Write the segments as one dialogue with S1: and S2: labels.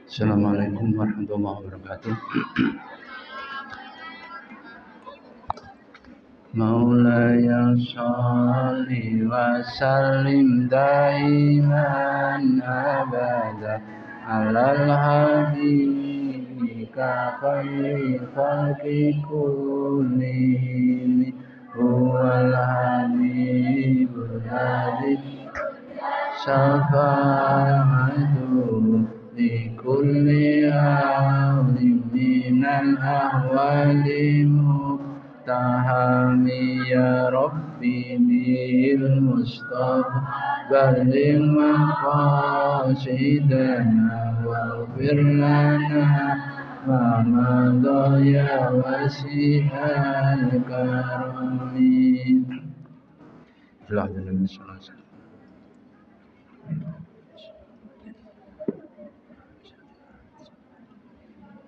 S1: Assalamualaikum warahmatullahi wabarakatuh. Maulaya sholli wa sallim daiman abada alal habibika khairi khalqi kullihim huwal habibul hadi syafa'atu li kulli awlim minal ahwali muhtahami ya Rabbi bil Mustafa balligh maqasidana waghfir lana ma madha ya wasi'al karami.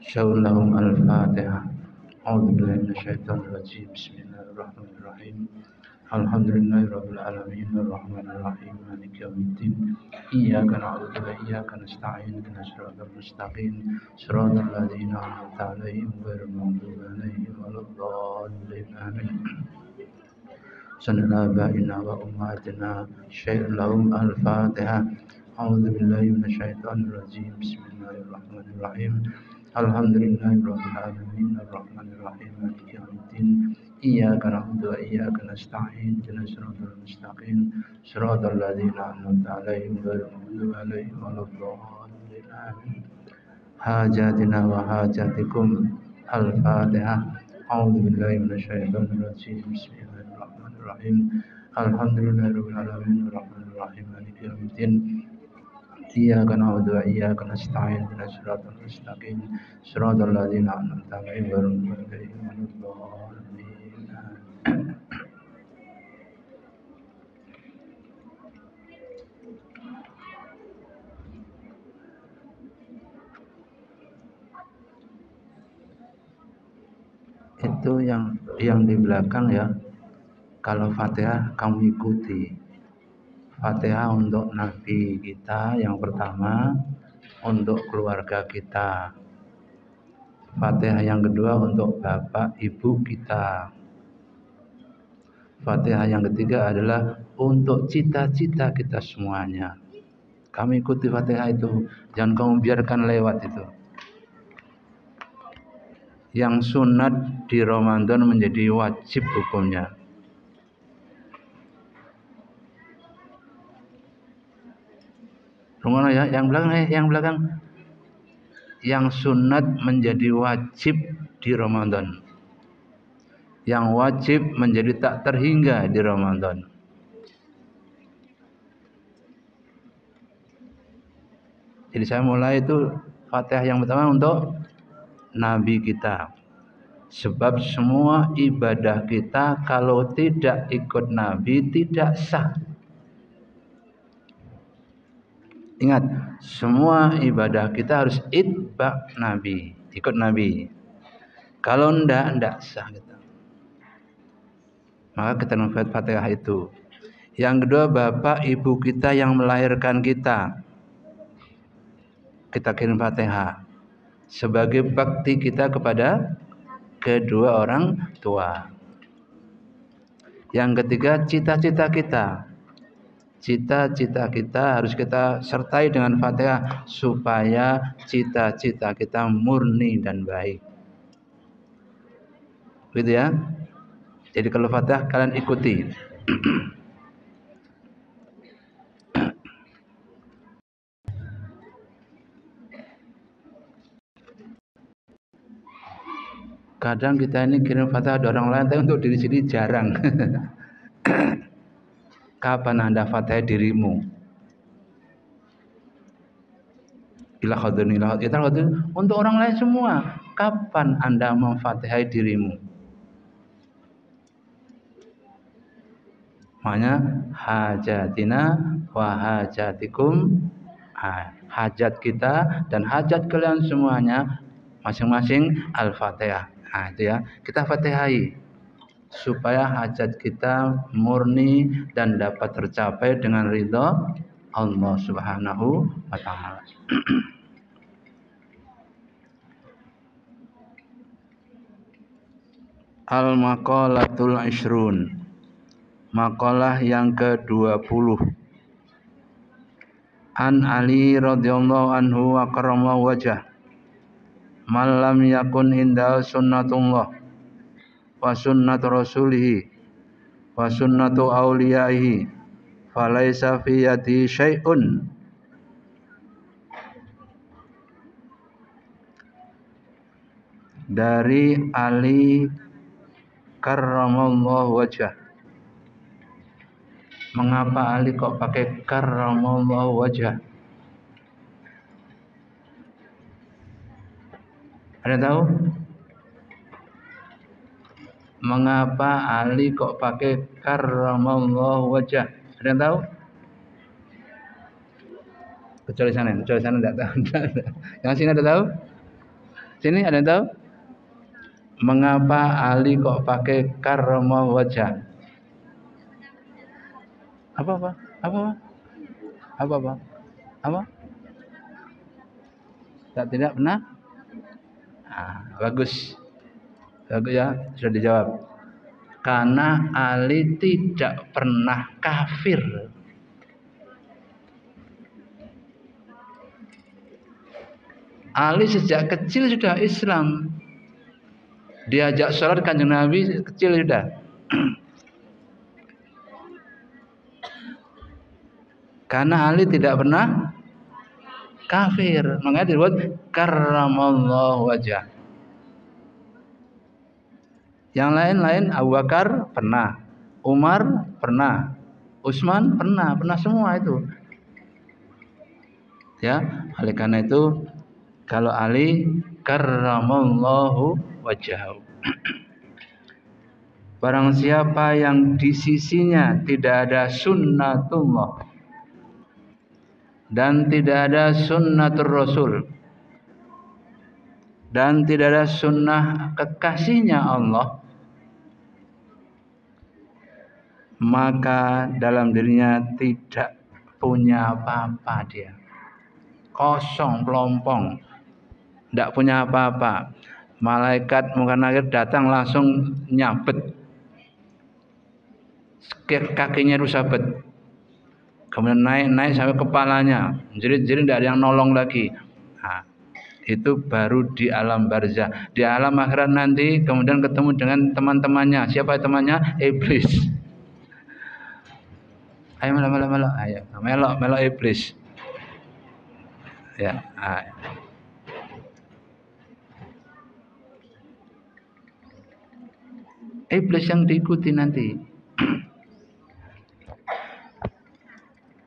S1: Syawlahum al-Fatihah. A'udzubillahi minasyaitonir rajim. Bismillahirrahmanirrahim. Alhamdulillahirabbil alamin arrahmanir rahim maliki yaumiddin. Iyyaka na'budu wa iyyaka nasta'in ihdinas siratal mustaqim siratal ladzina an'amta 'alaihim ghairil maghdubi 'alaihim waladdallin. Amin. Sanna ba'ina wa ummatina syawlahum al-Fatihah. A'udzubillahi minasyaitonir rajim. Bismillahirrahmanirrahim. Alhamdulillahirabbil alamin arrahmanir rahim maliki yaumiddin. Iyyaka na'budu wa iyyaka nasta'in ihdinas siratal mustaqim siratal ladzina an'amta 'alaihim ghairil maghdubi 'alaihim waladdallin. Amin. Hajatina wa hajatikum al-Fatihah. A'udzubillahi minasyaitonir rajim. Bismillahirrahmanirrahim. Alhamdulillahirabbil alamin arrahmanir rahim maliki yaumiddin. Iyyaka na'budu wa iyyaka nasta'in ihdinas siratal mustaqim siratal ladzina an'amta 'alaihim ghairil maghdubi 'alaihim waladdallin. Itu yang di belakang ya. Kalau Fatihah kamu ikuti. Fatihah untuk Nabi kita yang pertama, untuk keluarga kita. Fatihah yang kedua untuk bapak ibu kita. Fatihah yang ketiga adalah untuk cita-cita kita semuanya. Kamu ikuti Fatihah itu, jangan kamu biarkan lewat itu. Yang sunat di Ramadan menjadi wajib hukumnya. Rumah ya, yang belakang. Yang sunat menjadi wajib di Ramadan. Yang wajib menjadi tak terhingga di Ramadan. Jadi saya mulai itu Fatihah yang pertama untuk Nabi kita. Sebab semua ibadah kita kalau tidak ikut Nabi tidak sah. Ingat, semua ibadah kita harus itba Nabi, ikut Nabi. Kalau enggak sah kita. Maka kita membaca Fatihah itu. Yang kedua, bapak ibu kita yang melahirkan kita. Kita kirim Fatihah sebagai bakti kita kepada kedua orang tua. Yang ketiga, cita-cita kita. Cita-cita kita harus kita sertai dengan Fatihah supaya cita-cita kita murni dan baik. Gitu ya. Jadi kalau Fatihah kalian ikuti. Kadang kita ini kirim Fatihah ada orang lain, tapi untuk diri sendiri jarang. Kapan Anda Fatihah dirimu? Untuk orang lain semua. Kapan Anda memfatihai dirimu? Makanya hajatina wa hajatikum, hajat kita dan hajat kalian semuanya masing-masing Al-Fatihah. Nah, itu ya, kita Fatihai supaya hajat kita murni dan dapat tercapai dengan ridha Allah Subhanahu wa taala. Al-maqalatul ishrun. Makalah yang ke-20. An Ali radhiyallahu anhu wa karramallahu wajah. Man lam yakun inda sunnatullah wa sunnatu rasulih wa sunnatu awliyaihi falaisa fi yadi syai'un. Dari Ali karramallahu wajah. Mengapa Ali kok pakai karramallahu wajah? Ada tahu? Mengapa Ali kok pakai karramallahu wajah? Ada yang tahu? Kecuali sana tidak tahu. Yang sini ada tahu? Sini ada yang tahu? Mengapa Ali kok pakai karramallahu wajah? Apa? Tidak pernah? Bagus ya, sudah dijawab. Karena Ali tidak pernah kafir. Ali sejak kecil sudah Islam. Diajak sholat Kanjeng Nabi kecil sudah. Karena Ali tidak pernah kafir, makanya disebut karramallahu wajah. Yang lain-lain, Abu Bakar pernah, Umar pernah, Utsman pernah semua itu. Ya, oleh karena itu kalau Ali karramallahu wajhahu. Barang siapa yang di sisinya tidak ada sunnatullah dan tidak ada sunnatur rasul dan tidak ada sunnah kekasihnya Allah, maka dalam dirinya tidak punya apa-apa, dia kosong, pelompong, tidak punya apa-apa. Malaikat munkar nakir datang langsung nyabet kakinya, rusabet, kemudian naik sampai kepalanya, jadi tidak ada yang nolong lagi. Nah, itu baru di alam barzah. Di alam akhirat nanti kemudian ketemu dengan teman-temannya. Siapa temannya? Iblis. Ayo melok iblis. Ya. Iblis yang diikuti nanti.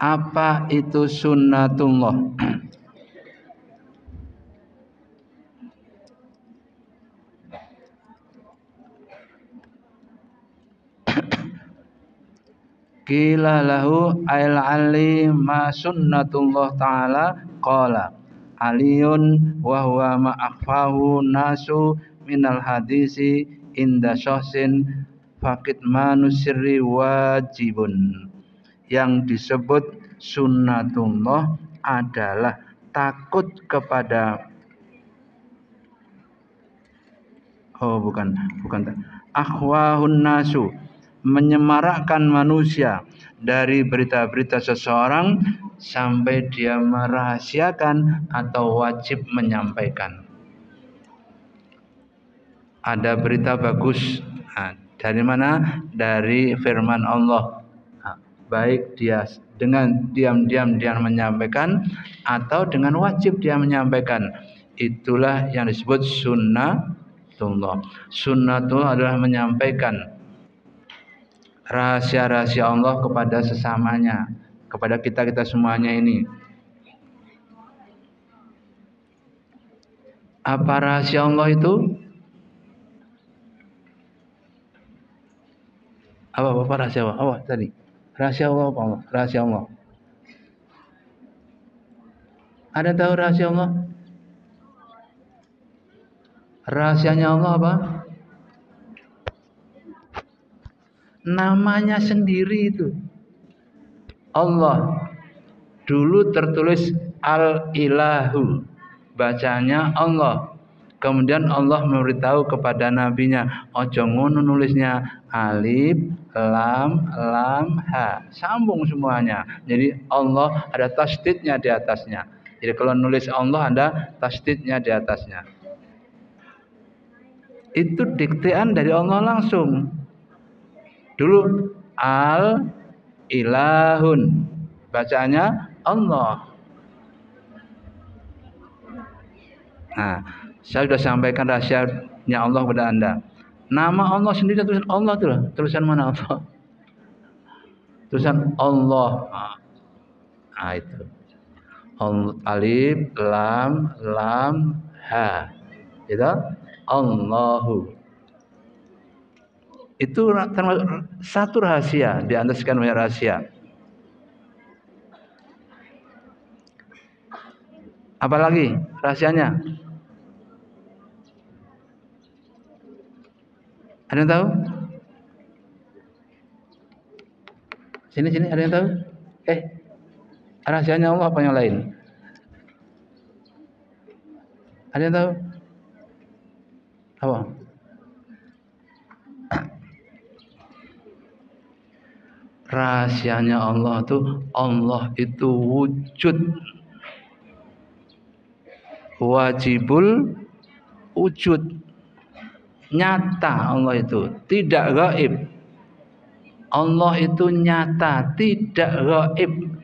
S1: Apa itu sunnatullah? Qila lahu ail ali ma sunnatullah ta'ala qala aliyun wa huwa ma akhfahu nasu minal hadisi inda syahsin faqid manusirri wajibun. Yang disebut sunnatullah adalah takut kepada akhwahun nasu, menyemarakkan manusia dari berita-berita seseorang sampai dia merahasiakan atau wajib menyampaikan. Ada berita bagus, dari mana? Dari firman Allah. Baik dia dengan diam-diam dia menyampaikan atau dengan wajib dia menyampaikan. Itulah yang disebut sunnatullah. Sunnatullah adalah menyampaikan rahasia-rahasia Allah kepada sesamanya, kepada kita semuanya ini. Apa rahasia Allah itu? Apa rahasia Allah? Tadi Rahasia Allah apa? Rahasia Allah. Ada tahu rahasia Allah? Rahasianya Allah apa? Namanya sendiri itu. Allah. Dulu tertulis Al-Ilahu. Bacanya Allah. Kemudian Allah memberitahu kepada nabinya, ojo ngono nulisnya alif, lam, ha. Sambung semuanya. Jadi Allah ada tasdidnya di atasnya. Jadi kalau nulis Allah ada tasdidnya di atasnya. Itu diktean dari Allah langsung. Dulu Al-Ilahun. Bacaannya Allah. Nah, saya sudah sampaikan rahasianya Allah kepada Anda. Nama Allah sendiri tulisan Allah itu loh. Tulisan mana Allah? Tulisan Allah. Nah, itu. Alif, lam, ha. Itu Allahu. Itu termasuk satu rahasia di antara sekian banyak rahasia. Apalagi rahasianya? Ada yang tahu? Sini ada yang tahu? Rahasianya Allah apa yang lain? Ada yang tahu? Apa? Rahasianya Allah itu wujud. Wajibul wujud. Nyata Allah itu, tidak gaib. Allah itu nyata, tidak gaib.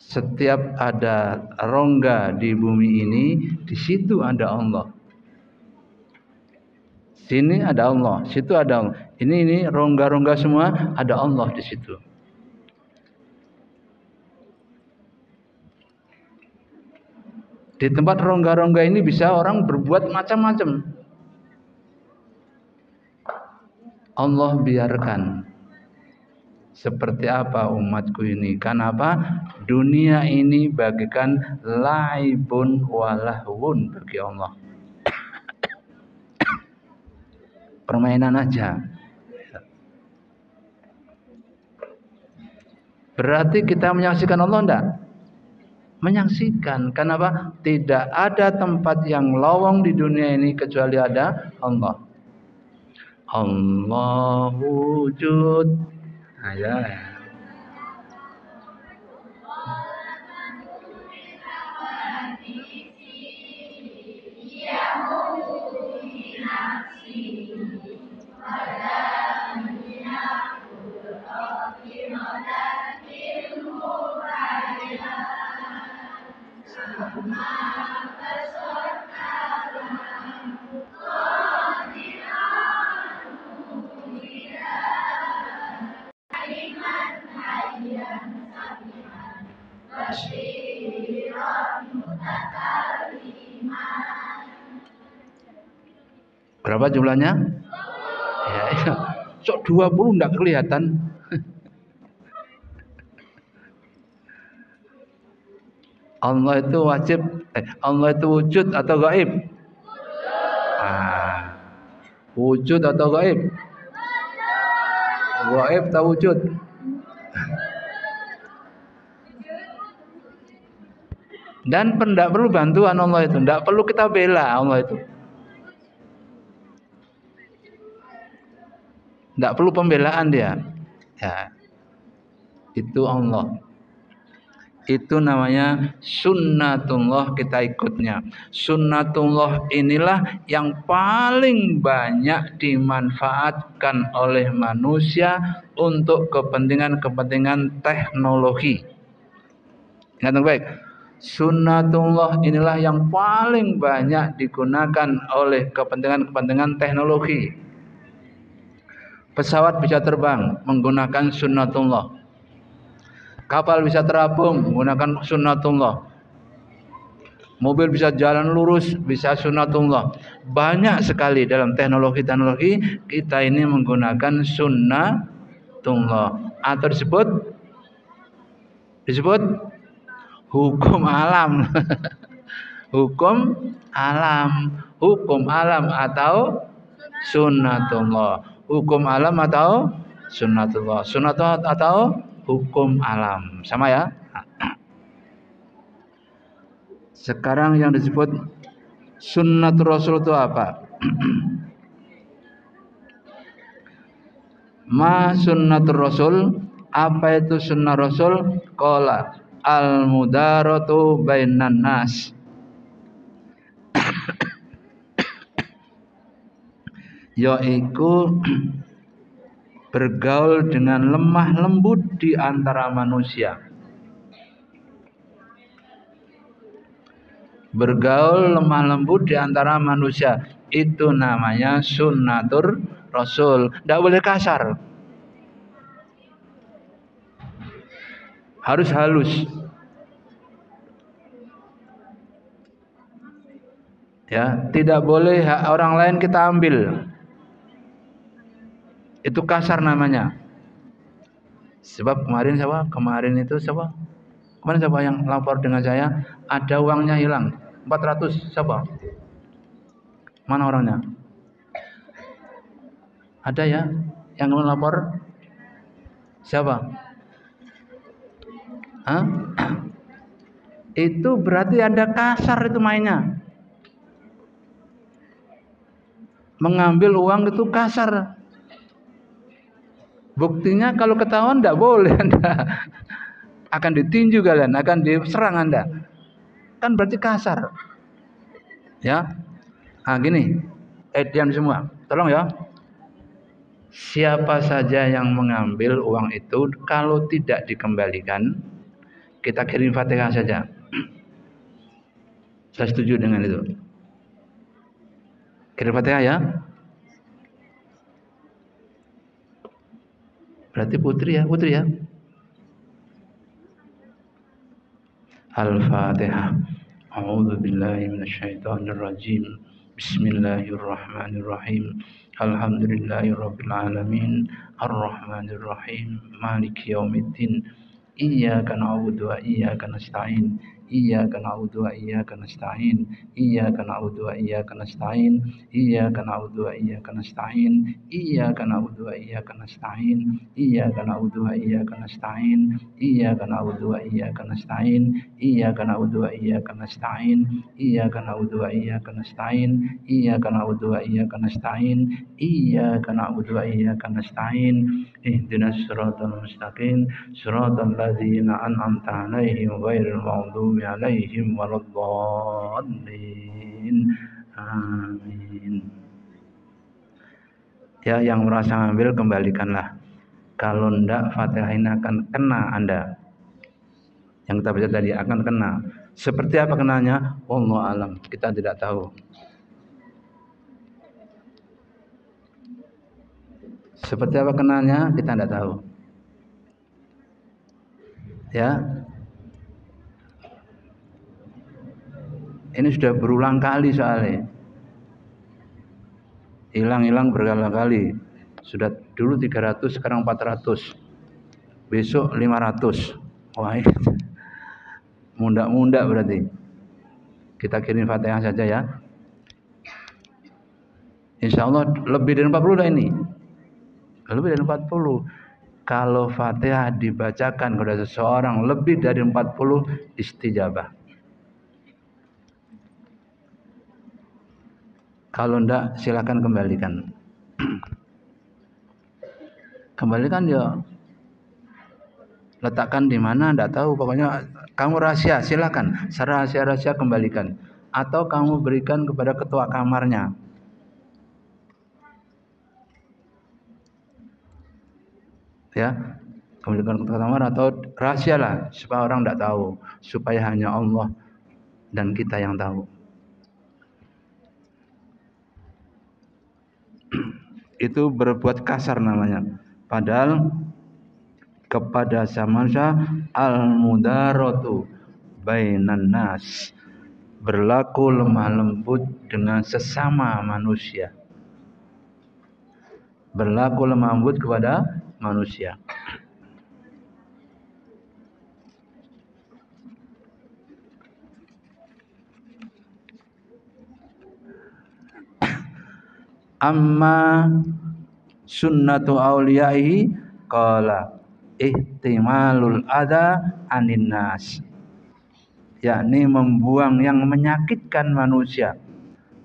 S1: Setiap ada rongga di bumi ini, di situ ada Allah. Sini ada Allah, situ ada Allah. Ini rongga-rongga semua ada Allah di situ. Di tempat rongga-rongga ini bisa orang berbuat macam-macam. Allah biarkan. Seperti apa umatku ini? Kenapa? Dunia ini bagikan laibun walahwun bagi Allah. Permainan aja. Berarti kita menyaksikan Allah enggak? Menyaksikan. Kenapa? Tidak ada tempat yang lowong di dunia ini kecuali ada Allah. Allah wujud. Nah, ya. Berapa jumlahnya? Ya. Sok 20 enggak kelihatan. Allah itu wajib, Allah itu wujud atau gaib? Wujud atau gaib? Gaib atau wujud? Dan tidak perlu bantuan Allah itu, tidak perlu kita bela Allah itu. Tidak perlu pembelaan dia. Ya. Itu Allah. Itu namanya sunnatullah, kita ikutnya. Sunnatullah inilah yang paling banyak dimanfaatkan oleh manusia untuk kepentingan-kepentingan teknologi. Ingat baik. Sunnatullah inilah yang paling banyak digunakan oleh kepentingan-kepentingan teknologi. Pesawat bisa terbang menggunakan sunnatullah. Kapal bisa terapung menggunakan sunnatullah. Mobil bisa jalan lurus, bisa sunnatullah. Banyak sekali dalam teknologi-teknologi kita ini menggunakan sunnatullah atau disebut hukum alam. Hukum alam atau sunnatullah. Hukum alam atau sunnatullah. Sunnatullah atau hukum alam. Sama ya? Sekarang yang disebut sunnat Rasul itu apa? Ma sunnatur Rasul, apa itu sunnah Rasul? Qala al mudaratu bainan nas. Yaitu bergaul dengan lemah lembut di antara manusia. Bergaul lemah lembut di antara manusia, itu namanya sunnatur Rasul. Tidak boleh kasar, harus halus. Ya, tidak boleh hak orang lain kita ambil. Itu kasar namanya. Sebab kemarin siapa? Kemarin siapa yang lapor dengan saya? Ada uangnya hilang 400. Siapa? Mana orangnya? Ada ya yang lapor? Siapa? Hah? Itu berarti ada kasar itu mainnya. Mengambil uang itu kasar. Buktinya kalau ketahuan tidak boleh Anda. Akan ditinju kalian, akan diserang Anda. Kan berarti kasar. Ya. Nah gini, diam semua. Tolong ya. Siapa saja yang mengambil uang itu, kalau tidak dikembalikan, kita kirim Fatihah saja. Saya setuju dengan itu. Kirim Fatihah ya. Berarti putri ya. Al-Fatihah. A'udzu billahi minasyaitonir rajim. Bismillahirrahmanirrahim. Alhamdulillahirabbil alamin. Arrahmanir rahim. Maliki yaumiddin. Iyyaka na'budu wa iyyaka nasta'in. Iyyaka na'budu wa iyyaka nasta'in. Iyyaka na'budu wa iyyaka nasta'in. Iyyaka na'budu wa iyyaka nasta'in. Iyyaka na'budu wa iyyaka nasta'in. Iyyaka na'budu wa iyyaka nasta'in. Iyyaka na'budu wa iyyaka nasta'in. Iyyaka na'budu wa iyyaka nasta'in. Iyyaka na'budu wa iyyaka nasta'in. Iyyaka na'budu wa iyyaka nasta'in. Iyyaka na'budu wa iyyaka nasta'in. Ihdinas siratal mustaqim. Siratal ladzina an'amta 'alaihim ghairil maghdubi 'alaihim waladdallin. Amin. Ya, yang merasa ngambil kembalikanlah. Kalau ndak, Fatihah ini akan kena Anda. Yang kita baca tadi akan kena. Seperti apa kenanya? Wallahu alam. Kita tidak tahu. Seperti apa kenanya? Kita tidak tahu. Ya. Ini sudah berulang kali soalnya. Hilang berkali-kali. Sudah dulu 300, sekarang 400. Besok 500. Wah, munda berarti. Kita kirim Fatihah saja ya. Insya Allah lebih dari 40 dah ini. Lebih dari 40. Kalau Fatihah dibacakan kepada seseorang lebih dari 40, istijabah. Kalau enggak, silakan kembalikan. Kembalikan ya. Letakkan di mana enggak tahu, pokoknya kamu rahasia, silakan. Secara rahasia kembalikan. Atau kamu berikan kepada ketua kamarnya. Ya, kembalikan ketua kamar atau rahasialah supaya orang enggak tahu, supaya hanya Allah dan kita yang tahu. Itu berbuat kasar namanya. Padahal kepada manusia al-mudaratu bainan nas. berlaku lemah lembut dengan sesama manusia. Berlaku lemah lembut kepada manusia. Amma sunnatu auliyaihi qala ihtimalul adha anin nas, yakni membuang yang menyakitkan manusia.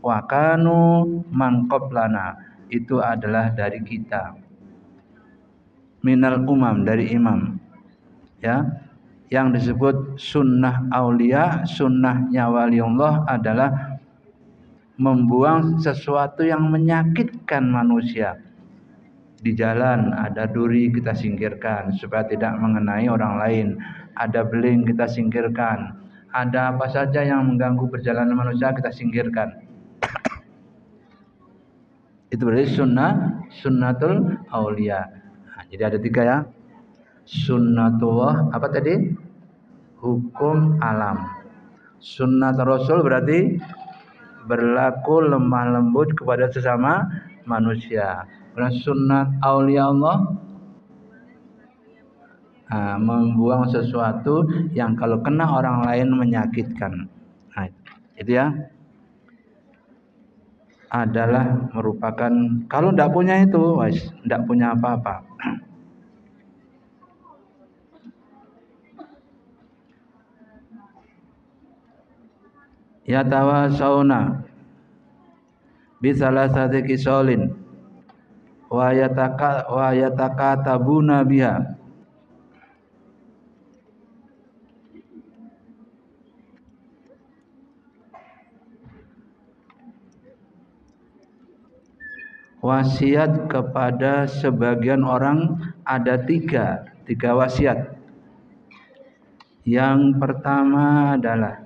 S1: Wa kanu man qablana, itu adalah dari kita, minal umam, dari imam, ya. Yang disebut sunnah aulia, sunnahnya waliullah adalah membuang sesuatu yang menyakitkan manusia. Di jalan ada duri, kita singkirkan supaya tidak mengenai orang lain. Ada beling, kita singkirkan. Ada apa saja yang mengganggu perjalanan manusia, kita singkirkan. Itu berarti sunnatul aulia. Nah, jadi ada 3 ya. Sunnatullah apa tadi? Hukum alam. Sunnat Rasul berarti berlaku lemah lembut kepada sesama manusia. Dan sunnat aulia Allah, membuang sesuatu yang kalau kena orang lain menyakitkan. Nah, itu ya. Adalah merupakan, kalau tidak punya itu, tidak punya apa-apa. Yatawasauna bisalasati kisolin wa yatakatabuna biha, wasiat kepada sebagian orang ada 3 wasiat. Yang pertama adalah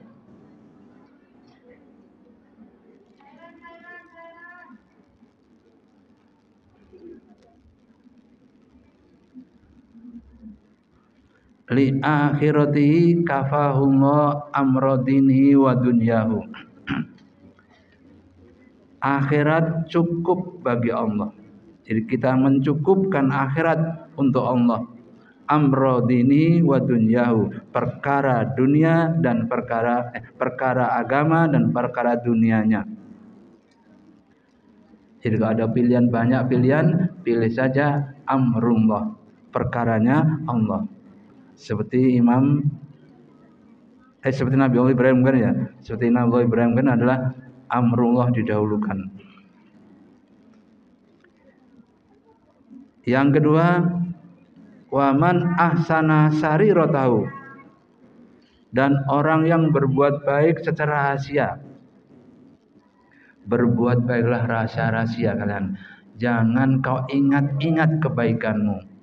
S1: li akhiratihi kafahumma amradinihi wa dunyahu. Akhirat cukup bagi Allah. Jadi kita mencukupkan akhirat untuk Allah. Amradinihi wa dunyahu, perkara dunia dan perkara agama dan perkara dunianya. Jadi kalau ada pilihan, banyak pilihan, pilih saja amrullah, perkaranya Allah. Seperti seperti Nabi Allah Ibrahim kan ya. Seperti Nabi Allah Ibrahim kan adalah amrullah didahulukan. Yang kedua, waman ahsana sariratahu, dan orang yang berbuat baik secara rahasia. Berbuat baiklah rahasia-rahasia kalian. Jangan kau ingat-ingat kebaikanmu.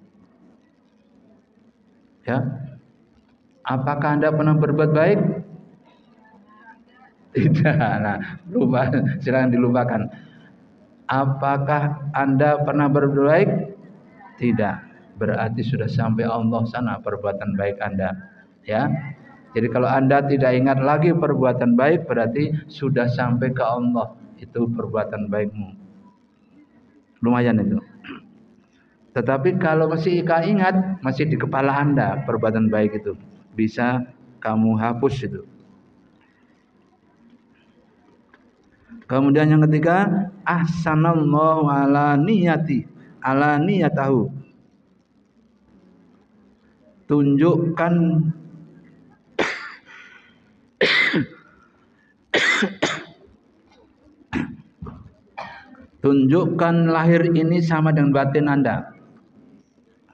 S1: Ya, apakah Anda pernah berbuat baik? Tidak. Nah, lupa, silakan dilupakan. Apakah Anda pernah berbuat baik? Tidak. Berarti sudah sampai Allah sana perbuatan baik Anda. Ya. Jadi kalau Anda tidak ingat lagi perbuatan baik, berarti sudah sampai ke Allah itu perbuatan baikmu. Lumayan itu. Tetapi kalau masih ingat, masih di kepala Anda perbuatan baik itu, bisa kamu hapus itu. Kemudian yang ketiga, ahsanallahu ala niyatahu. Tunjukkan lahir ini sama dengan batin Anda.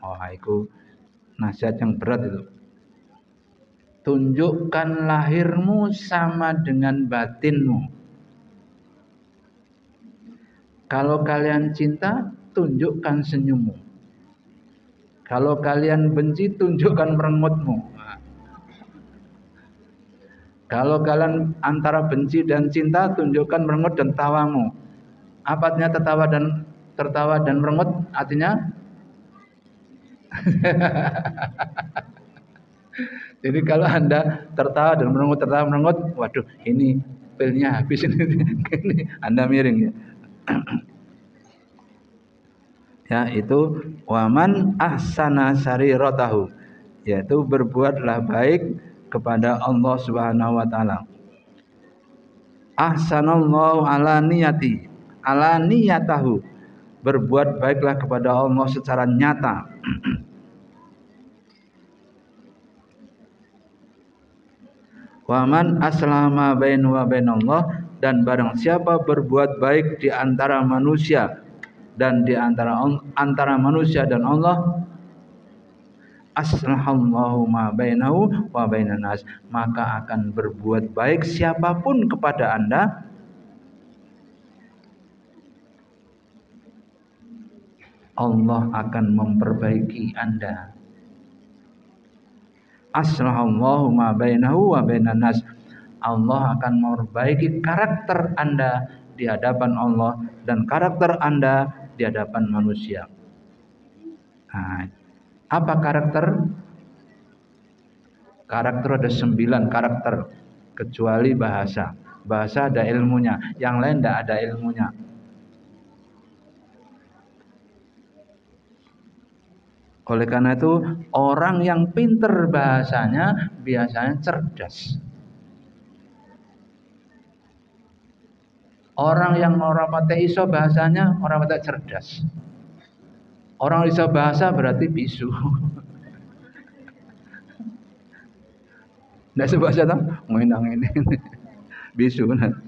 S1: Oh, itu nasihat yang berat itu. Tunjukkan lahirmu sama dengan batinmu. Kalau kalian cinta, tunjukkan senyummu. Kalau kalian benci, tunjukkan merengutmu. Kalau kalian antara benci dan cinta, tunjukkan merengut dan tawamu. Apa artinya tertawa dan merengut? Artinya Jadi kalau Anda tertawa dan merengut, waduh ini pilnya habis ini Anda miring ya. Ya, itu waman ahsana sariratahu, yaitu berbuatlah baik kepada Allah Subhanahu wa taala. Ahsanallahu ala niyatahu, berbuat baiklah kepada Allah secara nyata. Waman aslama bainu wa bainallah, dan barang siapa berbuat baik di antara manusia dan di antara manusia dan Allah, aslahallahu ma bainahu wa bainan nas, maka akan berbuat baik siapapun kepada Anda, Allah akan memperbaiki Anda. Aslahallahu ma bainahu wa bainan nas, Allah akan memperbaiki karakter Anda di hadapan Allah dan karakter Anda di hadapan manusia. Nah, apa karakter? Karakter ada 9 karakter, kecuali bahasa. Bahasa ada ilmunya, yang lain tidak ada ilmunya. Oleh karena itu, orang yang pinter bahasanya biasanya cerdas. Orang yang orang pakai iso bahasanya orang pakai cerdas. Orang iso bahasa berarti bisu. Nggak sebahasa tau, nginang ini bisu benar.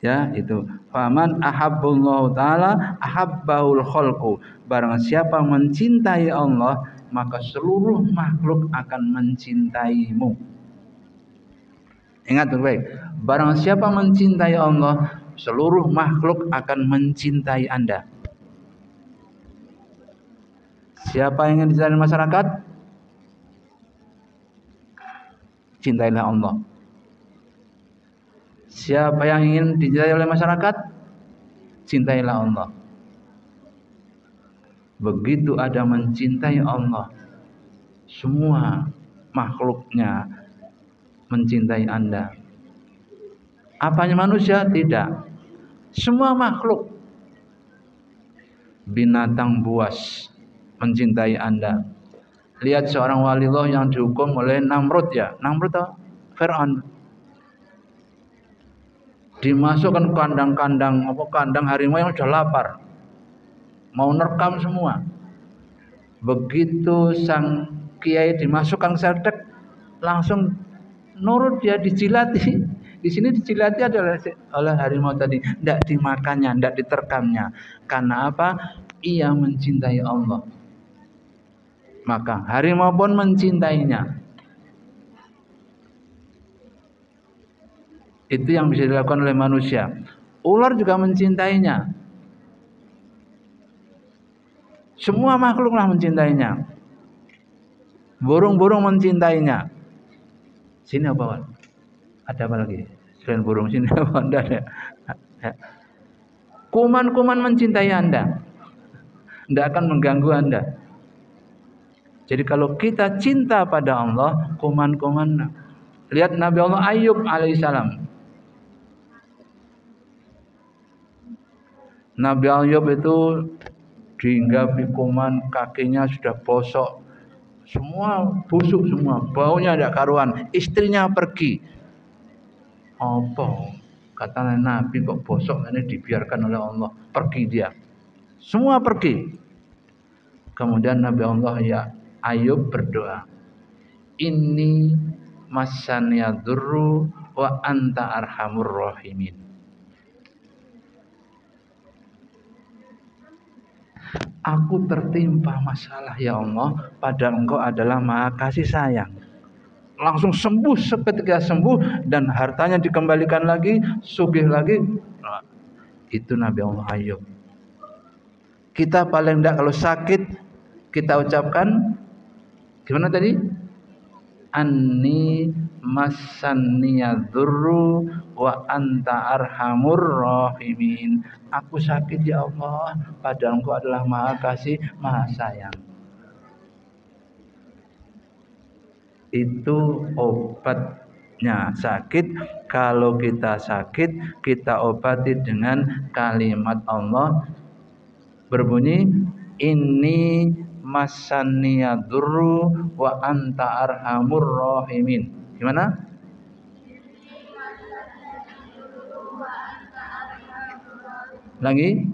S1: Ya, itu faman ahabbullahu taala ahabbahul khalqu, barang siapa mencintai Allah maka seluruh makhluk akan mencintaimu. Ingat baik, barang siapa mencintai Allah, seluruh makhluk akan mencintai Anda. Siapa yang ingin dicintai masyarakat? Cintailah Allah. Siapa yang ingin dicintai oleh masyarakat? Cintailah Allah. Begitu ada mencintai Allah, semua makhluknya mencintai Anda. Apanya manusia? Tidak. Semua makhluk. Binatang buas mencintai Anda. Lihat seorang waliullah yang dihukum oleh Namrud ya. Namrud atau Fir'aun. Dimasukkan kandang-kandang harimau yang sudah lapar. Mau nerkam semua. Begitu sang kiai dimasukkan serdek, langsung nurut, dia dijilati. Di sini dijilati adalah oleh harimau tadi, tidak dimakannya, tidak diterkamnya. Karena apa? Ia mencintai Allah. Maka harimau pun mencintainya. Itu yang bisa dilakukan oleh manusia. Ular juga mencintainya. Semua makhluklah mencintainya. Burung-burung mencintainya. Sini apa, Pak? Ada apa lagi? Selain burung sini apa? Ada. Kuman-kuman mencintai Anda. Tidak akan mengganggu Anda. Jadi kalau kita cinta pada Allah, kuman-kuman. Lihat Nabi Allah Ayub alaihissalam. Nabi Ayub itu dihinggapi kuman, kakinya sudah bosok, semua busuk semua, baunya tidak karuan. Istrinya pergi. Apa? Kata Nabi kok bosok ini dibiarkan oleh Allah. Pergi dia. Semua pergi. Kemudian Nabi Allah ya Ayub berdoa. Inni masaniyadurru wa anta arhamur rahimin. Aku tertimpa masalah ya Allah, padahal Engkau adalah Maha Kasih Sayang. Langsung sembuh, seketika sembuh, dan hartanya dikembalikan lagi, sugih lagi. Nah, itu Nabi Allah Ayub. Kita paling tidak kalau sakit, kita ucapkan gimana tadi? anni massanniyadzurru wa anta arhamur rahimin. Aku sakit ya Allah, padahal Engkau adalah Maha Kasih, Maha Sayang. Itu obatnya sakit. Kalau kita sakit, kita obati dengan kalimat Allah berbunyi inni masaniyadurru wa anta arhamur rahimin. Gimana? Lagi.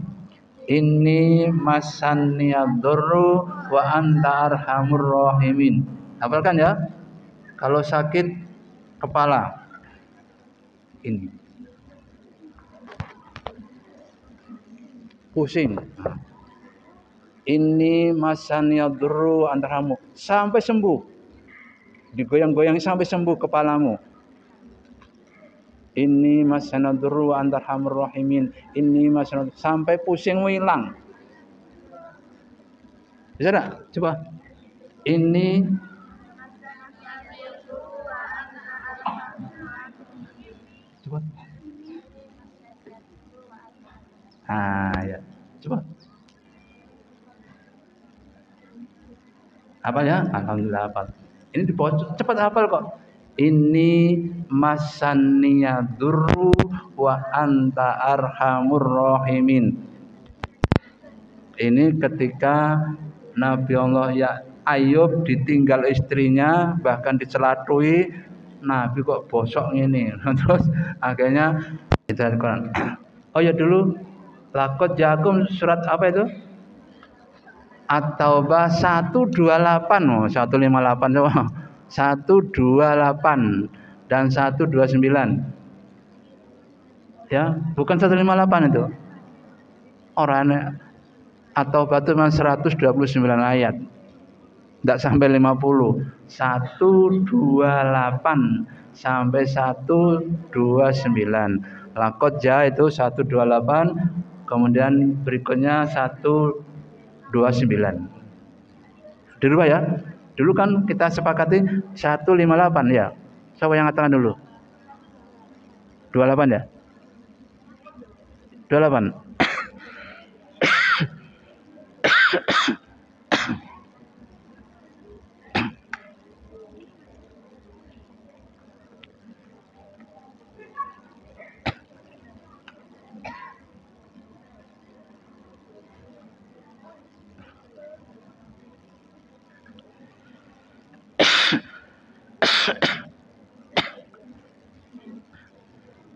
S1: Inni masaniyadurru wa anta arhamur rahimin. Hafalkan ya. Kalau sakit kepala ini pusing, ini masaniyadurru antarhamu sampai sembuh, digoyang-goyang sampai sembuh kepalamu. Ini masaniyadurru antarhamur rahimin, ini masaniyadurru sampai pusingmu hilang. Bisa tak? Coba. Ini coba. Ya. Coba. Apa ya? Alhamdulillah hafal. Ini cepat hafal kok. Ini masaniyadurru wa anta arhamur rahimin. Ini ketika Nabi Allah ya Ayub ditinggal istrinya, bahkan dicelatui, Nabi kok bosok ini. Terus akhirnya kita Al-Quran. Oh ya dulu lakot jakum surat apa itu? At-Taubah 128, 158 coba. 128 dan 129. Ya, bukan 158 itu. Orangnya At-Taubah itu memang 129 ayat. Tidak sampai 50. 128 sampai 129. Lakot ja itu 128, kemudian berikutnya 129. Dirubah ya. Dulu kan kita sepakati 158 ya. Siapa yang katakan dulu? 28 ya? 28.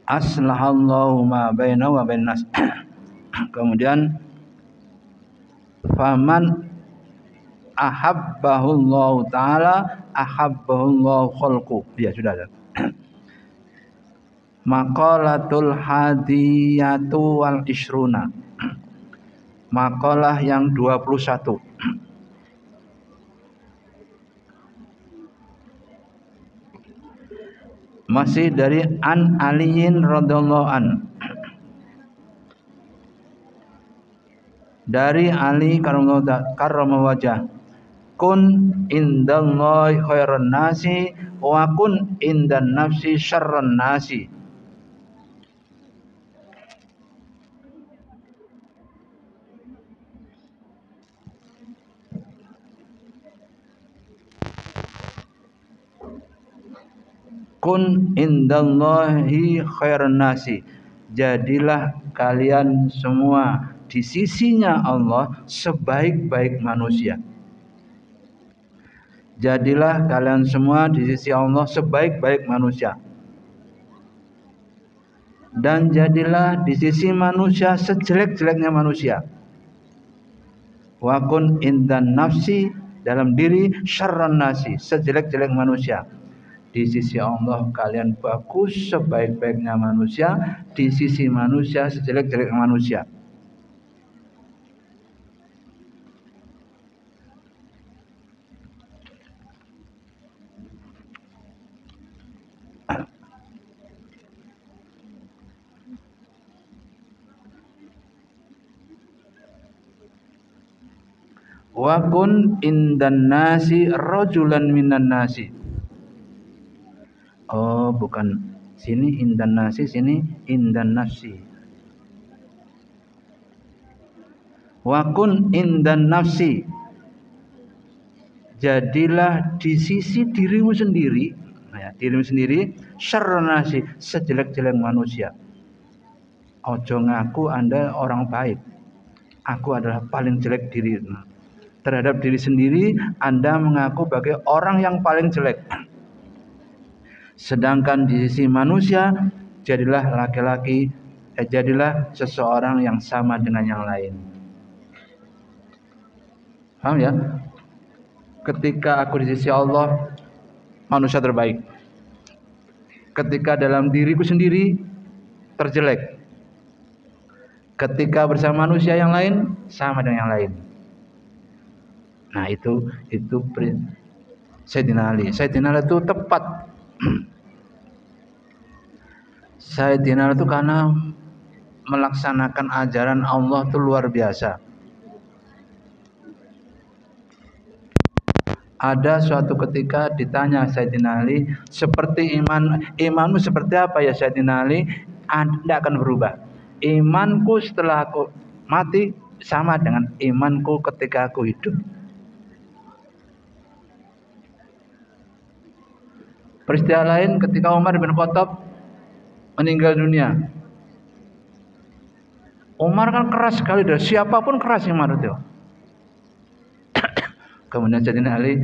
S1: Aslahallahu ma baina wa bainas. Kemudian faman ahabbahullahu taala ahabbahullahu khalqu. Ya sudah. Maqalatul hadiyatu wal isruna. Maqalah yang 21. Masih dari An Aliyin radhiyallahu an. Dari Ali karramallahu wajah. Kun indallahi khairan nasi wa kun indan nafsi syarran nasi. Kun indallahi khairan nasi. Jadilah kalian semua di sisinya Allah sebaik-baik manusia. Jadilah kalian semua di sisi Allah sebaik-baik manusia. Dan jadilah di sisi manusia sejelek-jeleknya manusia. Wa kun indan nafsi, dalam diri syarran nasi, sejelek-jelek manusia. Di sisi Allah kalian bagus sebaik-baiknya manusia, di sisi manusia sejelek-jelek manusia. Wa kun indan nasi rajulan minan nasi. Oh, bukan. Sini indan nasi, sini indan nafsi. Wa kun indan nafsi. Jadilah di sisi dirimu sendiri, ya, dirimu sendiri, syarrun nasi, sejelek-jelek manusia. Ojo ngaku Anda orang baik. Aku adalah paling jelek diri. Terhadap diri sendiri, Anda mengaku sebagai orang yang paling jelek. Sedangkan di sisi manusia, jadilah laki-laki, jadilah seseorang yang sama dengan yang lain. Paham ya? Ketika aku di sisi Allah, manusia terbaik. Ketika dalam diriku sendiri, terjelek. Ketika bersama manusia yang lain, sama dengan yang lain. Nah itu Sayyidina Ali. Sayyidina Ali itu tepat. Sayyidina Ali itu karena melaksanakan ajaran Allah itu luar biasa. Ada suatu ketika ditanya Sayyidina Ali, seperti imanmu seperti apa ya Sayyidina Ali? Tidak akan berubah. Imanku setelah aku mati sama dengan imanku ketika aku hidup. Peristiwa lain ketika Umar bin Khattab meninggal dunia. Umar kan keras sekali, dari siapapun keras Umar itu. Kemudian Sayyidina Ali,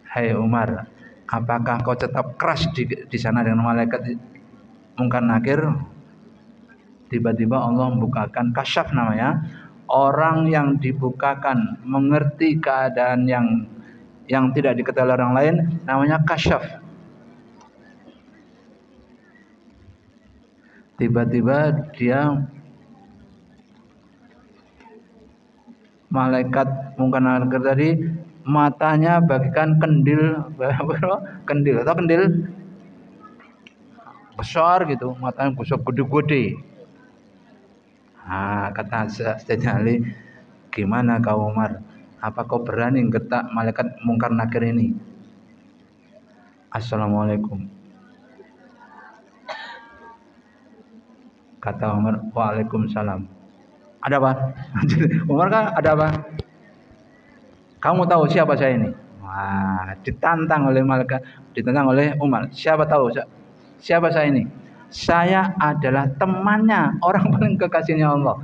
S1: hai Umar, apakah kau tetap keras di sana dengan malaikat Munkar Nakir? Tiba-tiba Allah membukakan kasyaf namanya. Orang yang dibukakan mengerti keadaan yang tidak diketahui orang lain, namanya kasyaf. Tiba-tiba dia malaikat Munkar Nakir tadi matanya bagikan kendil atau kendil besar gitu, matanya besar gede-gede. Nah, kata Sayyidina Ali, gimana kau Umar? Apa kau berani getak malaikat Munkar Nakir ini? Assalamualaikum. Kata Umar, waalaikumsalam. Ada apa? Umar kan ada apa? Kamu tahu siapa saya ini? Wah, ditantang oleh malaikat, ditantang oleh Umar. Siapa tahu siapa saya ini? Saya adalah temannya, orang paling kekasihnya Allah.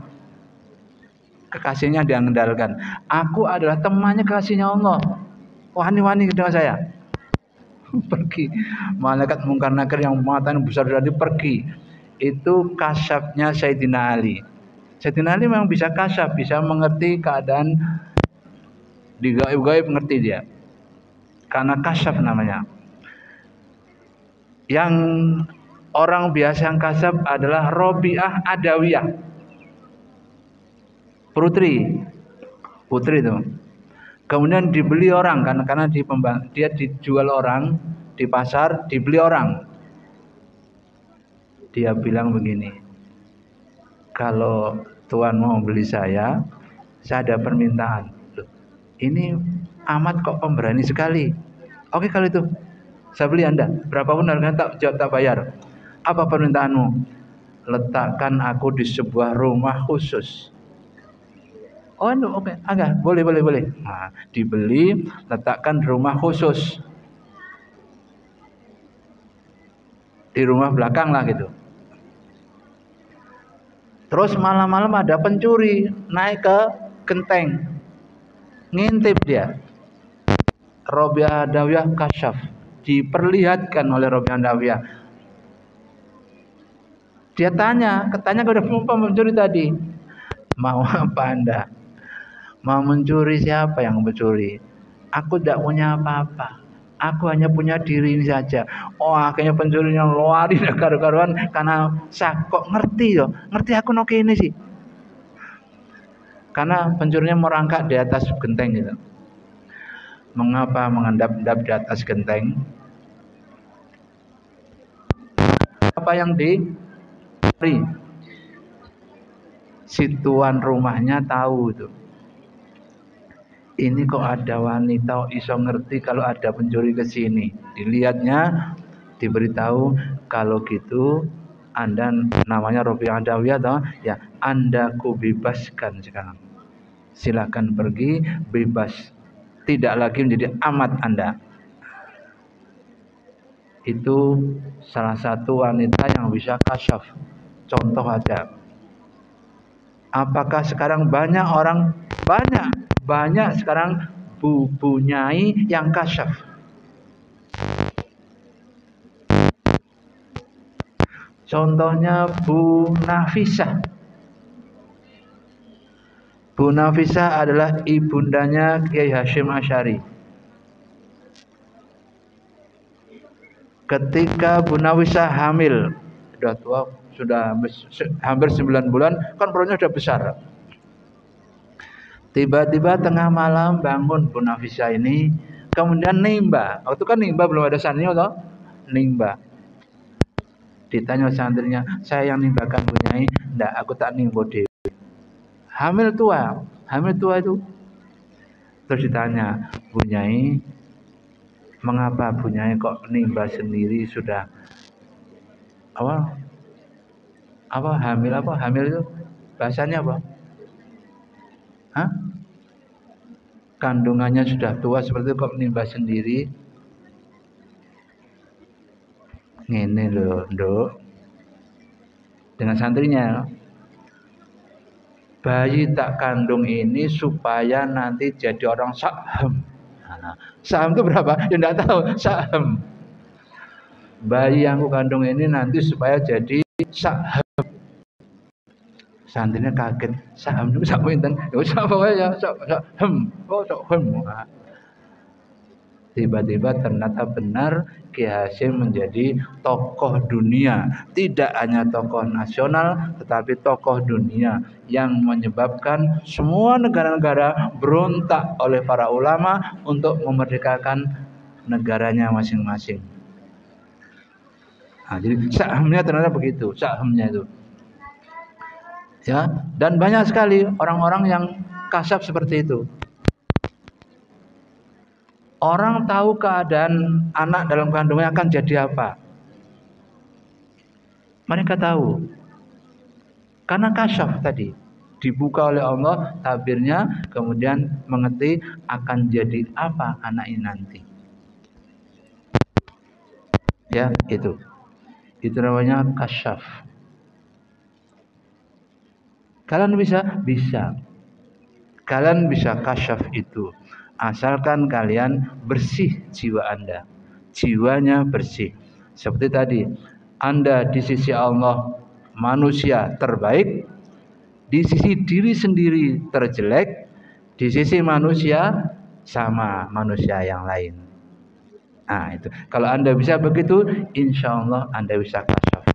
S1: Kekasihnya dia mengandalkan. Aku adalah temannya kekasihnya Allah. Wani-wani dengan saya. Pergi. Malaikat Munkar Nakir yang matanya besar tadi pergi. Itu kasyafnya Sayyidina Ali. Sayyidina Ali memang bisa kasyaf, bisa mengerti keadaan di gaib-gaib, ngerti dia. Karena kasyaf namanya. Yang orang biasa yang kasyaf adalah Robiah Adawiyah. Putri itu. Kemudian dibeli orang karena dia dijual orang di pasar, dibeli orang. Dia bilang begini, kalau Tuhan mau beli saya ada permintaan. Loh, ini amat kok pemberani sekali. Oke kalau itu, saya beli Anda. Berapapun harganya tak bayar. Apa permintaanmu? Letakkan aku di sebuah rumah khusus. Oh, oke, agak boleh. Nah, dibeli, letakkan rumah khusus di rumah belakang lah gitu. Terus malam-malam ada pencuri naik ke genteng, ngintip dia. Robiah Adawiyah kasyaf, diperlihatkan oleh Robiah Adawiyah. Dia tanya kepada pencuri tadi, mau apa Anda? Mau mencuri? Siapa yang mencuri? Aku tidak punya apa-apa. Aku hanya punya diri ini saja. Oh, akhirnya pencurinya lari karu-karuan karena kok ngerti aku noke ini sih. Karena pencurinya merangkak di atas genteng gitu. Mengapa mengendap-endap di atas genteng? Apa yang dicuri? Si tuan rumahnya tahu itu. Ini kok ada wanita iso ngerti kalau ada pencuri ke sini. Dilihatnya diberitahu kalau gitu Anda namanya Rabi'ah Adawiyah toh, ya Anda ku bebaskan sekarang. Silakan pergi bebas. Tidak lagi menjadi amat Anda. Itu salah satu wanita yang bisa kasyaf. Contoh aja. Apakah sekarang banyak orang banyak sekarang bu nyai yang kasyaf? Contohnya Bu Nafisah. Bu Nafisah adalah ibundanya Kiai Hasyim Asy'ari. Ketika Bu Nafisah hamil, sudah tua, sudah hampir 9 bulan, kan perutnya sudah besar. Tiba-tiba tengah malam bangun Bu Nafisah ini, kemudian nimba. Waktu kan nimba belum ada sanyo toh, nimba. Ditanya santrinya, saya yang nimbakan Bu Nyai? Enggak, aku tak nimbo dewi. Hamil tua itu. Terus ditanya, Bu Nyai, mengapa Bu Nyai kok nimba sendiri sudah hamil itu bahasanya apa? Hah? Kandungannya sudah tua seperti itu kok nimba sendiri? Ngene lho, Nduk. Dengan santrinya, bayi tak kandung ini supaya nanti jadi orang saham. Nah, saham itu berapa? Ya enggak tahu, saham. Bayi yang aku kandung ini nanti supaya jadi saham. Santrinya kaget, saham itu sak pinten? Ya sak ya saham. Oh, saham. Tiba-tiba ternyata benar Ki Hasyim menjadi tokoh dunia, tidak hanya tokoh nasional tetapi tokoh dunia yang menyebabkan semua negara-negara berontak oleh para ulama untuk memerdekakan negaranya masing-masing. Nah, jadi sahamnya ternyata begitu, sahamnya itu. Ya, dan banyak sekali orang-orang yang kasyaf seperti itu. Orang tahu keadaan anak dalam kandungannya akan jadi apa. Mereka tahu. Karena kasyaf tadi. Dibuka oleh Allah tabirnya, kemudian mengerti akan jadi apa anak ini nanti. Ya, itu. Itu namanya kasyaf. Kalian bisa? Bisa. Kalian bisa kasyaf itu. Asalkan kalian bersih jiwa Anda. Jiwanya bersih. Seperti tadi, Anda di sisi Allah manusia terbaik, di sisi diri sendiri terjelek, di sisi manusia sama manusia yang lain. Nah, itu. Kalau Anda bisa begitu, insya Allah Anda bisa kasyaf.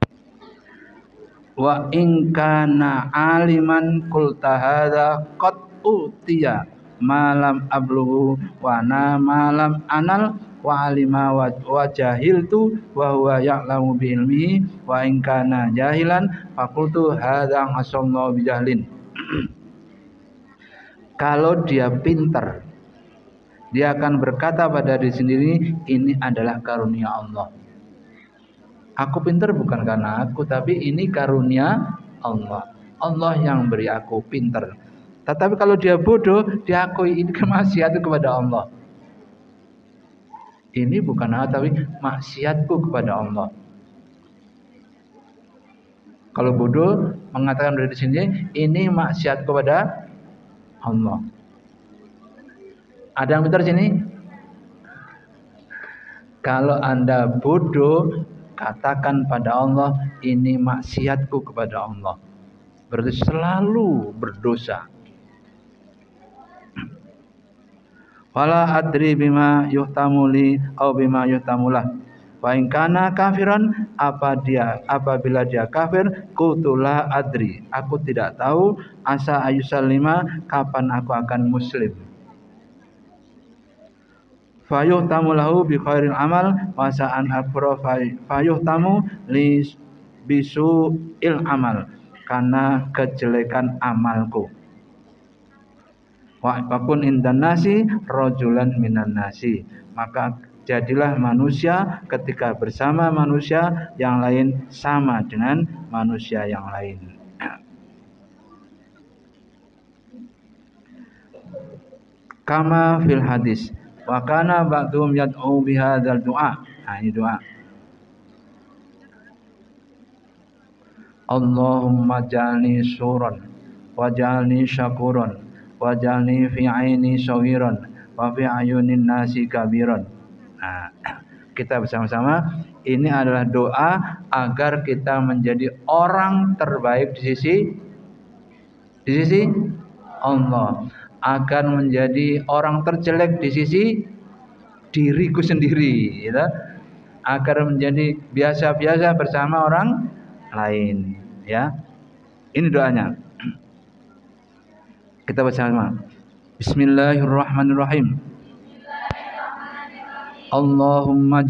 S1: Wa in kana aliman qulta hadza qad utiya malam ablughu wa na malam anal wa alima wa jahiltu wa huwa ya'lamu bi ilmihi wa in kana jahilan faqultu hadza asallahu bi jahlin. Kalau dia pintar, dia akan berkata pada diri sendiri, ini adalah karunia Allah. Aku pintar bukan karena aku, tapi ini karunia Allah. Allah yang beri aku pintar. Tetapi kalau dia bodoh, dia akui ini kemaksiatan kepada Allah. Ini bukan aku, tapi maksiatku kepada Allah. Kalau bodoh mengatakan dari sini, ini maksiat kepada Allah. Ada yang pintar sini? Kalau Anda bodoh, katakan pada Allah, ini maksiatku kepada Allah. Berarti selalu berdosa. Wala adri bima yuhtamuli au bima yuhtamulah. Wa in kana kafiran, apabila dia kafir, qultulah adri. Aku tidak tahu asa ayusallima, kapan aku akan muslim. Fayuhtamu lahu bi khairil amal wa sa'an akbara fayuhtamu li bisu'il amal, karena kejelekan amalku. Wa kun indan nasi rajulan minan nasi, maka Jadilah manusia ketika bersama manusia yang lain sama dengan manusia yang lain. Kama fil hadis wa kana ba'dhum yad'u bihadzal du'a. Nah, ini doa. Allahumma jalni suran wajalni syakuran wajalni fi aini sawiran wa fi ayunin nasi kabiran. Nah, kita bersama-sama, ini adalah doa agar kita menjadi orang terbaik di sisi Allah, agar menjadi orang terjelek di sisi diriku sendiri, ya, agar menjadi biasa-biasa bersama orang lain, ya. Ini doanya. Kita bersama. Bismillahirrahmanirrahim. Allahumma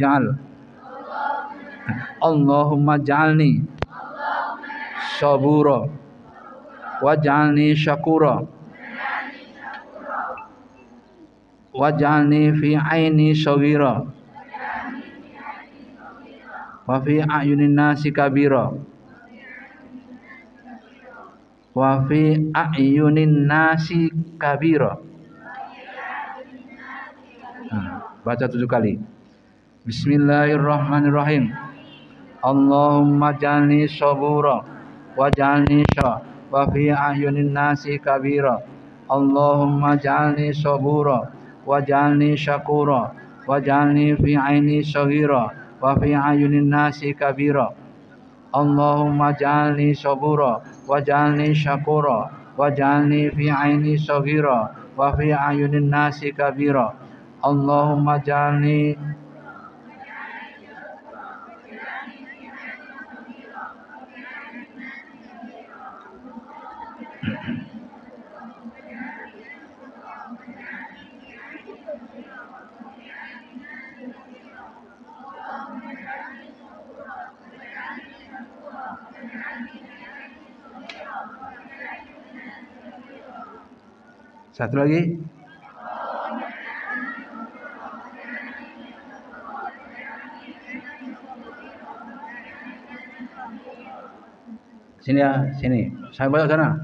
S1: ja'alni sabura waj'alni syakura waj'alni fi aini saghira wa fi ayunin nasi kabira wa fi ayunin nasi kabira. Baca 7 kali. Bismillahirrahmanirrahim. Allahumma jalni sabura wa jalni wa fi ayunin nasi kabira. Allahumma jalni sabura wa jalni syakura wa jalni fi aini saghira wa fi ayunin nasi kabira. Allahumma jalni sabura wa jalni syakura wa jalni fi aini saghira wa fi ayunin nasi kabira. Allahumma jalni satu lagi. Sini ya, sini. Sampai pojok sana.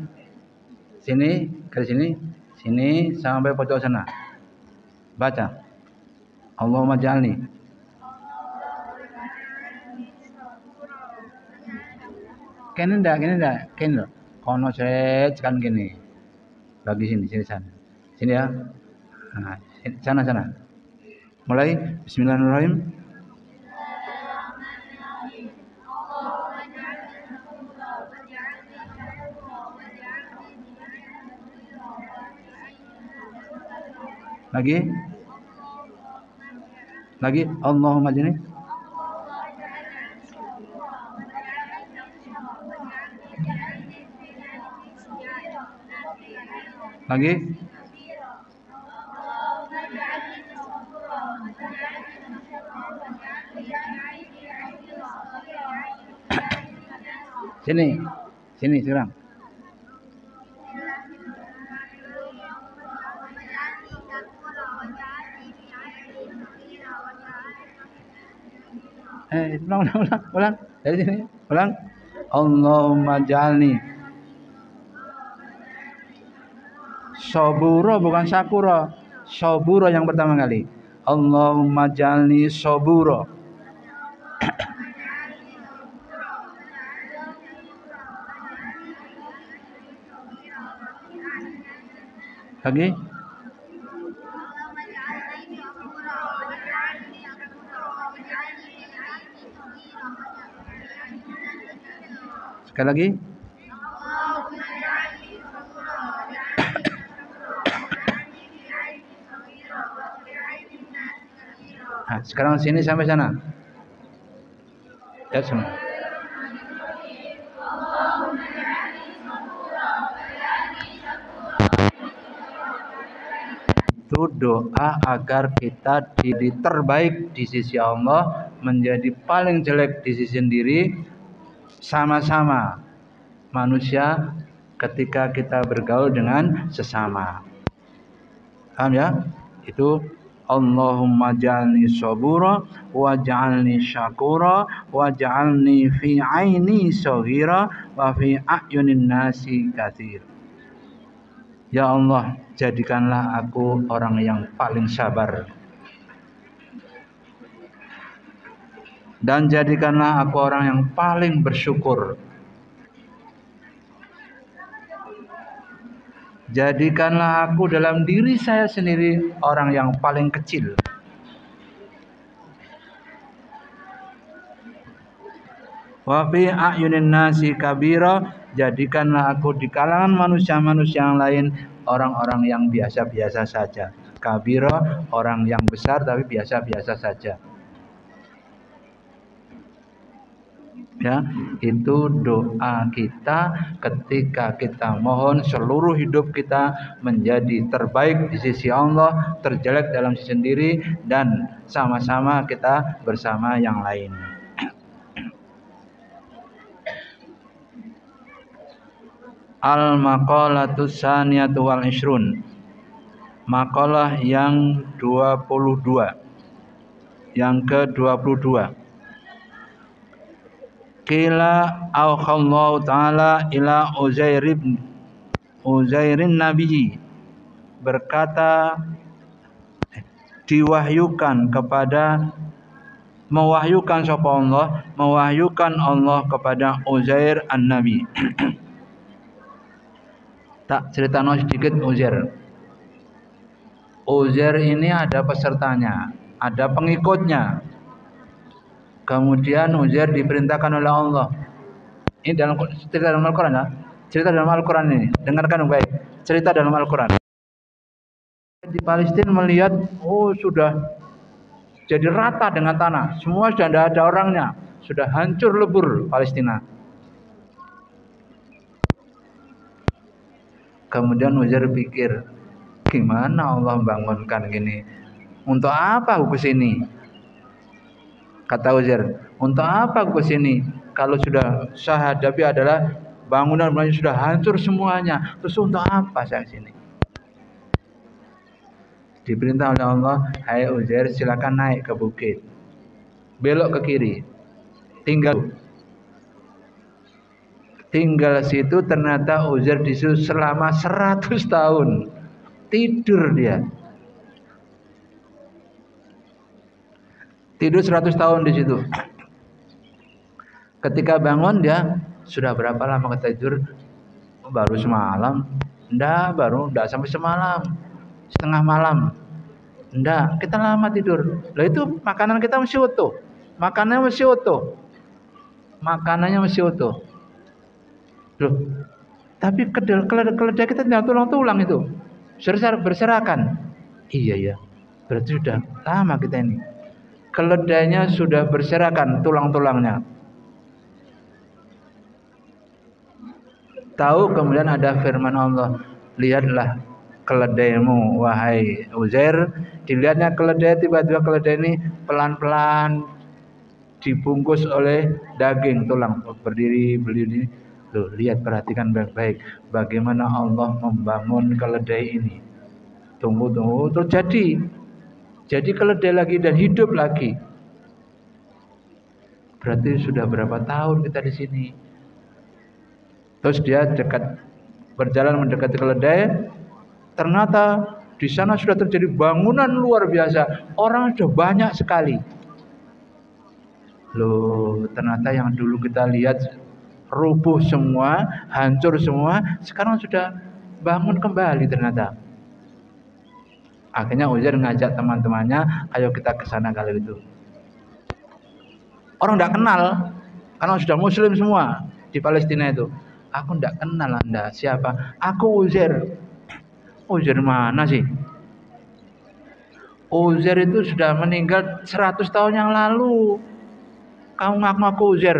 S1: Sini, ke sini. Sini sampai pojok sana. Baca. Allahumma jalni. Kene ndak. Kene. Kono seret kan gini. Bagi sini sana. Sini ya. Nah, sana. Mulai. Bismillahirrahmanirrahim. Lagi Allahumma jini. Lagi sini sekarang. Ulang. Dari sini, ulang. Allahumma jalni sabura, bukan syakura. Sabura yang pertama kali. Allahumma jalni sabura. Lagi. Sekali lagi. Nah, sekarang sini sampai sana. Ya, semua. Itu doa agar kita jadi terbaik di sisi Allah, menjadi paling jelek di sisi sendiri. Sama-sama manusia ketika kita bergaul dengan sesama. Paham ya? Itu Allahumma ja'alni sabura waj'alni syakura waj'alni fi aini saghira wa fi a'yunin nasi katsir. Ya Allah, jadikanlah aku orang yang paling sabar dan jadikanlah aku orang yang paling bersyukur. Jadikanlah aku dalam diri saya sendiri orang yang paling kecil. Wa fi a'yunin nasi kabira, jadikanlah aku di kalangan manusia-manusia yang lain orang-orang yang biasa-biasa saja. Kabira, orang yang besar tapi biasa-biasa saja. Ya, itu doa kita ketika kita mohon seluruh hidup kita menjadi terbaik di sisi Allah, terjelek dalam sisi sendiri, dan sama-sama kita bersama yang lain. Al-maqalatus saniyatu wal ishrun, makalah yang 22, yang ke-22. Qila auhallahu ta'ala ila Uzairin Nabi, berkata diwahyukan kepada, mewahyukan sapa Allah, mewahyukan Allah kepada Uzair an-Nabi. Tak ceritano sedikit Uzair. Uzair ini ada pesertanya, ada pengikutnya. Kemudian Uzair diperintahkan oleh Allah. Ini dalam cerita dalam Al-Quran ya. Cerita dalam Al-Quran ini. Dengarkan baik. Cerita dalam Al-Quran. Di Palestina melihat, oh sudah jadi rata dengan tanah. Semua sudah tidak ada orangnya. Sudah hancur lebur Palestina. Kemudian Uzair pikir, gimana Allah membangunkan gini? Untuk apa aku kesini? Kata Uzair, untuk apa aku kesini? Kalau sudah saya hadapi adalah bangunan-bangunan sudah hancur semuanya. Terus untuk apa saya kesini? Diperintah oleh Allah, hai Uzair, silakan naik ke bukit, belok ke kiri, tinggal situ. Ternyata Uzair disuruh selama 100 tahun tidur dia. Tidur 100 tahun di situ. Ketika bangun dia sudah berapa lama kita tidur? Baru semalam. Enggak sampai semalam. Setengah malam. Enggak, kita lama tidur. Lah itu makanan kita masih utuh. Makanannya masih utuh. Loh, tapi keledai kita tinggal tulang-tulang itu. Berserakan. Iya. Berarti sudah lama kita ini. Keledainya sudah berserakan tulang-tulangnya. Tahu kemudian ada firman Allah, lihatlah keledaimu wahai Uzair. Dilihatnya keledai, tiba-tiba keledai ini pelan-pelan dibungkus oleh daging tulang, berdiri. Loh, lihat, perhatikan baik-baik bagaimana Allah membangun keledai ini. Tunggu terjadi. Jadi keledai lagi dan hidup lagi. Berarti sudah berapa tahun kita di sini? Terus dia berjalan mendekati keledai. Ternyata di sana sudah terjadi bangunan luar biasa. Orang sudah banyak sekali. Loh, ternyata yang dulu kita lihat rubuh semua, hancur semua, sekarang sudah bangun kembali ternyata. Akhirnya Uzair ngajak teman-temannya, ayo kita ke sana kali itu. Orang tidak kenal, karena sudah Muslim semua di Palestina itu. Aku tidak kenal Anda, siapa? Aku Uzair. Uzair mana sih? Uzair itu sudah meninggal 100 tahun yang lalu. Kamu ngaku-ngaku Uzair.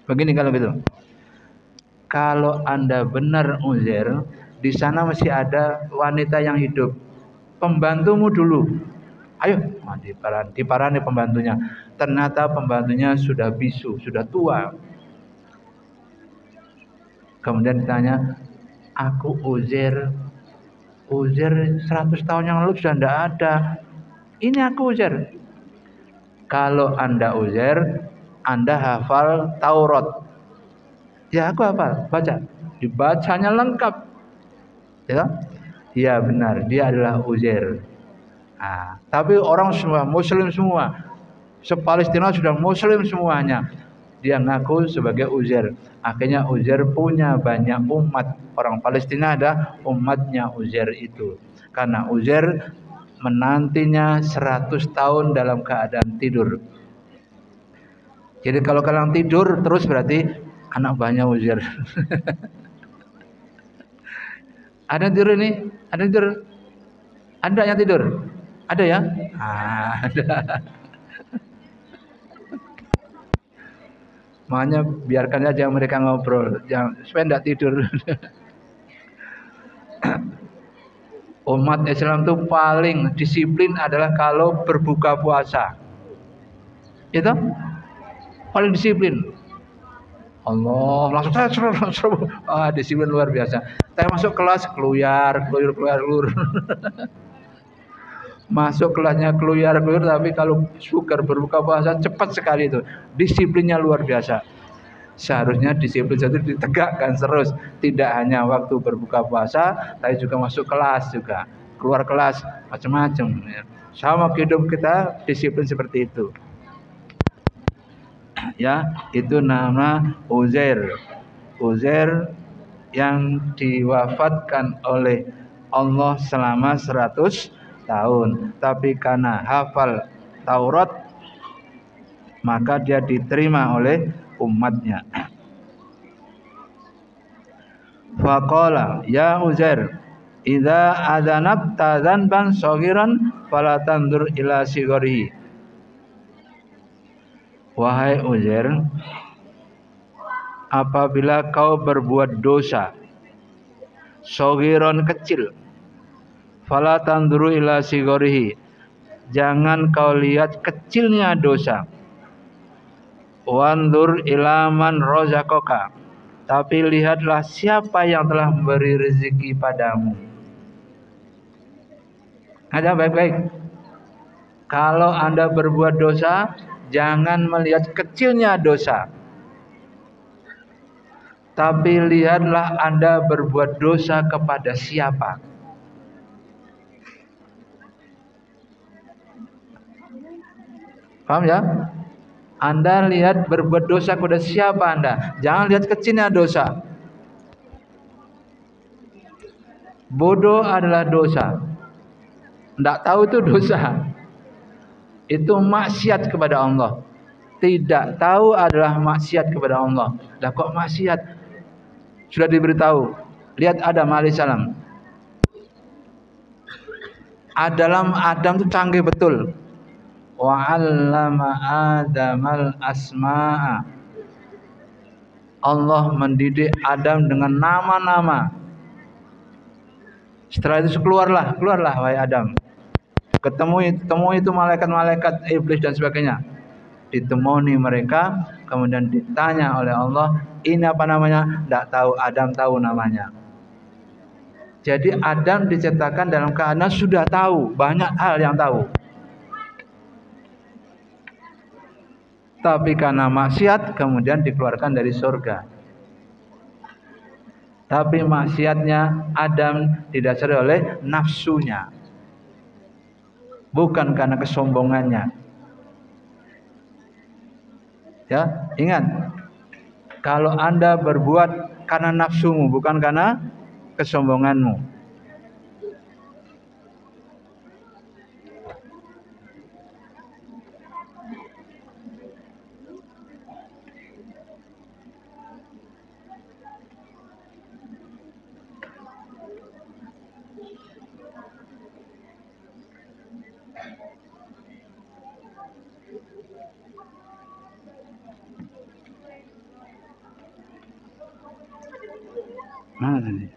S1: Begini kalau gitu. Kalau Anda benar Uzair, di sana masih ada wanita yang hidup. Pembantumu dulu. Ayo, diparani pembantunya. Ternyata pembantunya sudah bisu, sudah tua. Kemudian ditanya, aku Uzair. Uzair 100 tahun yang lalu sudah tidak ada. Ini aku Uzair. Kalau Anda Uzair, Anda hafal Taurat. Ya aku hafal, baca. Dibacanya lengkap. Ya, ya benar, dia adalah Uzair. Nah, tapi orang semua Muslim semua, se-Palestina sudah Muslim semuanya. Dia ngaku sebagai Uzair. Akhirnya Uzair punya banyak umat. Orang Palestina ada umatnya Uzair itu. Karena Uzair menantinya 100 tahun dalam keadaan tidur. Jadi kalau kalian tidur terus berarti anak banyak Uzair. Ada yang tidur ini? Ada yang tidur? Ada yang tidur? Ada ya? Ada. Makanya biarkan aja mereka ngobrol, jangan supaya tidak tidur. Umat Islam itu paling disiplin adalah kalau berbuka puasa. Itu paling disiplin. Allah langsung disiplin luar biasa. Saya masuk kelas keluar. Masuk kelasnya keluar, tapi kalau syukur berbuka puasa cepat sekali itu. Disiplinnya luar biasa. Seharusnya disiplin itu ditegakkan terus, tidak hanya waktu berbuka puasa, tapi juga masuk kelas juga, keluar kelas macam-macam. Sama hidup kita disiplin seperti itu. Ya, itu nama Uzair. Uzair yang diwafatkan oleh Allah selama 100 tahun. Tapi karena hafal Taurat, maka dia diterima oleh umatnya. Faqala ya Uzair, idza adanabta dzanban saghiran fala tandur ila sigarihi. Wahai Uzair, apabila kau berbuat dosa saghiran kecil, fala tanduru ila sigarihi, jangan kau lihat kecilnya dosa. Wandur ila man razaqaka, tapi lihatlah siapa yang telah memberi rezeki padamu. Ada baik-baik. Kalau Anda berbuat dosa, jangan melihat kecilnya dosa, tapi lihatlah Anda berbuat dosa kepada siapa. Paham ya? Anda lihat berbuat dosa kepada siapa Anda. Jangan lihat kecilnya dosa. Bodoh adalah dosa. Tidak tahu itu dosa. Itu maksiat kepada Allah. Tidak tahu adalah maksiat kepada Allah. Lah kok maksiat? Sudah diberitahu. Lihat Adam alaihissalam. Adam itu canggih betul. Wa 'allama Adamal asma'a. Allah mendidik Adam dengan nama-nama. Setelah itu keluarlah wahai Adam. Ketemu itu malaikat-malaikat iblis dan sebagainya. Ditemui mereka, kemudian ditanya oleh Allah, ini apa namanya? Tidak tahu. Adam tahu namanya. Jadi Adam diciptakan dalam keadaan sudah tahu banyak hal yang tahu. Tapi karena maksiat kemudian dikeluarkan dari surga. Tapi maksiatnya Adam didasari oleh nafsunya, bukan karena kesombongannya. Ya, ingat, kalau Anda berbuat karena nafsumu, bukan karena kesombonganmu. Mana tadi?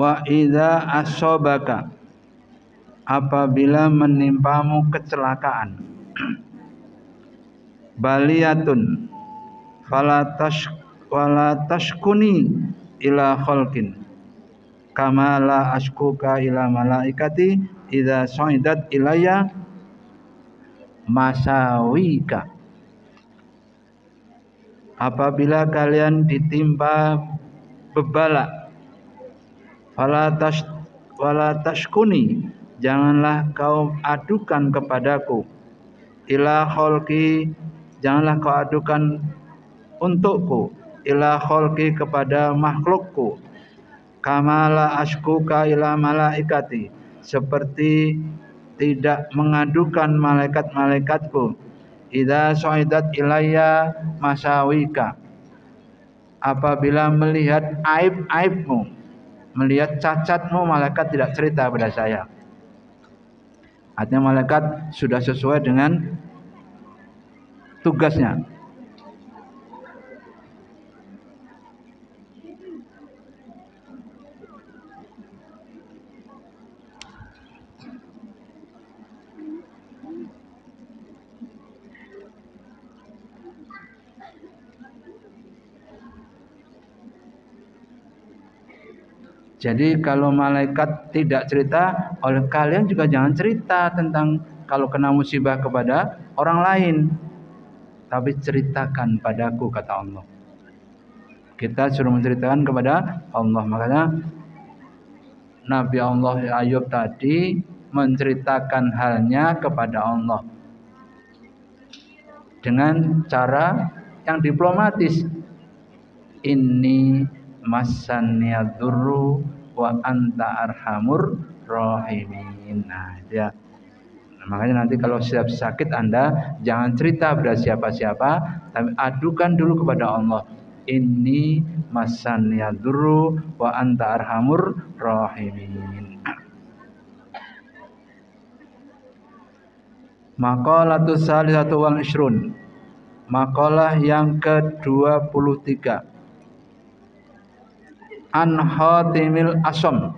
S1: Wa idza asobaka, apabila menimpamu kecelakaan, baliyatun wala tashkuni ila khalqin kama la ashkuka ila malaikati idza sa'idat ilayya masawika. Apabila kalian ditimpa bebala, wala tashkuni, janganlah kau adukan kepadaku, ila khalqi, janganlah kau adukan untukku, ila khalqi, kepada makhlukku, kamala ashkuka ila malaikati, seperti tidak mengadukan malaikat-malaikatku, idza sa'idat ilayya masawika, apabila melihat aib-aibmu, melihat cacatmu, malaikat tidak cerita pada saya. Artinya malaikat sudah sesuai dengan tugasnya. Jadi kalau malaikat tidak cerita, oleh kalian juga jangan cerita tentang kalau kena musibah kepada orang lain, tapi ceritakan padaku, kata Allah. Kita suruh menceritakan kepada Allah. Makanya Nabi Allah Ayub tadi menceritakan halnya kepada Allah dengan cara yang diplomatis. Inni masaniyadurru wa anta arhamur rahimin. Nah, ya. Makanya nanti kalau siap sakit Anda jangan cerita pada siapa-siapa, tapi adukan dulu kepada Allah. Inni masaniyadurru wa anta arhamur rahimin. Maqalatus salisatu wal ishrun. Maqalah yang ke-23. An Hatimil Asam,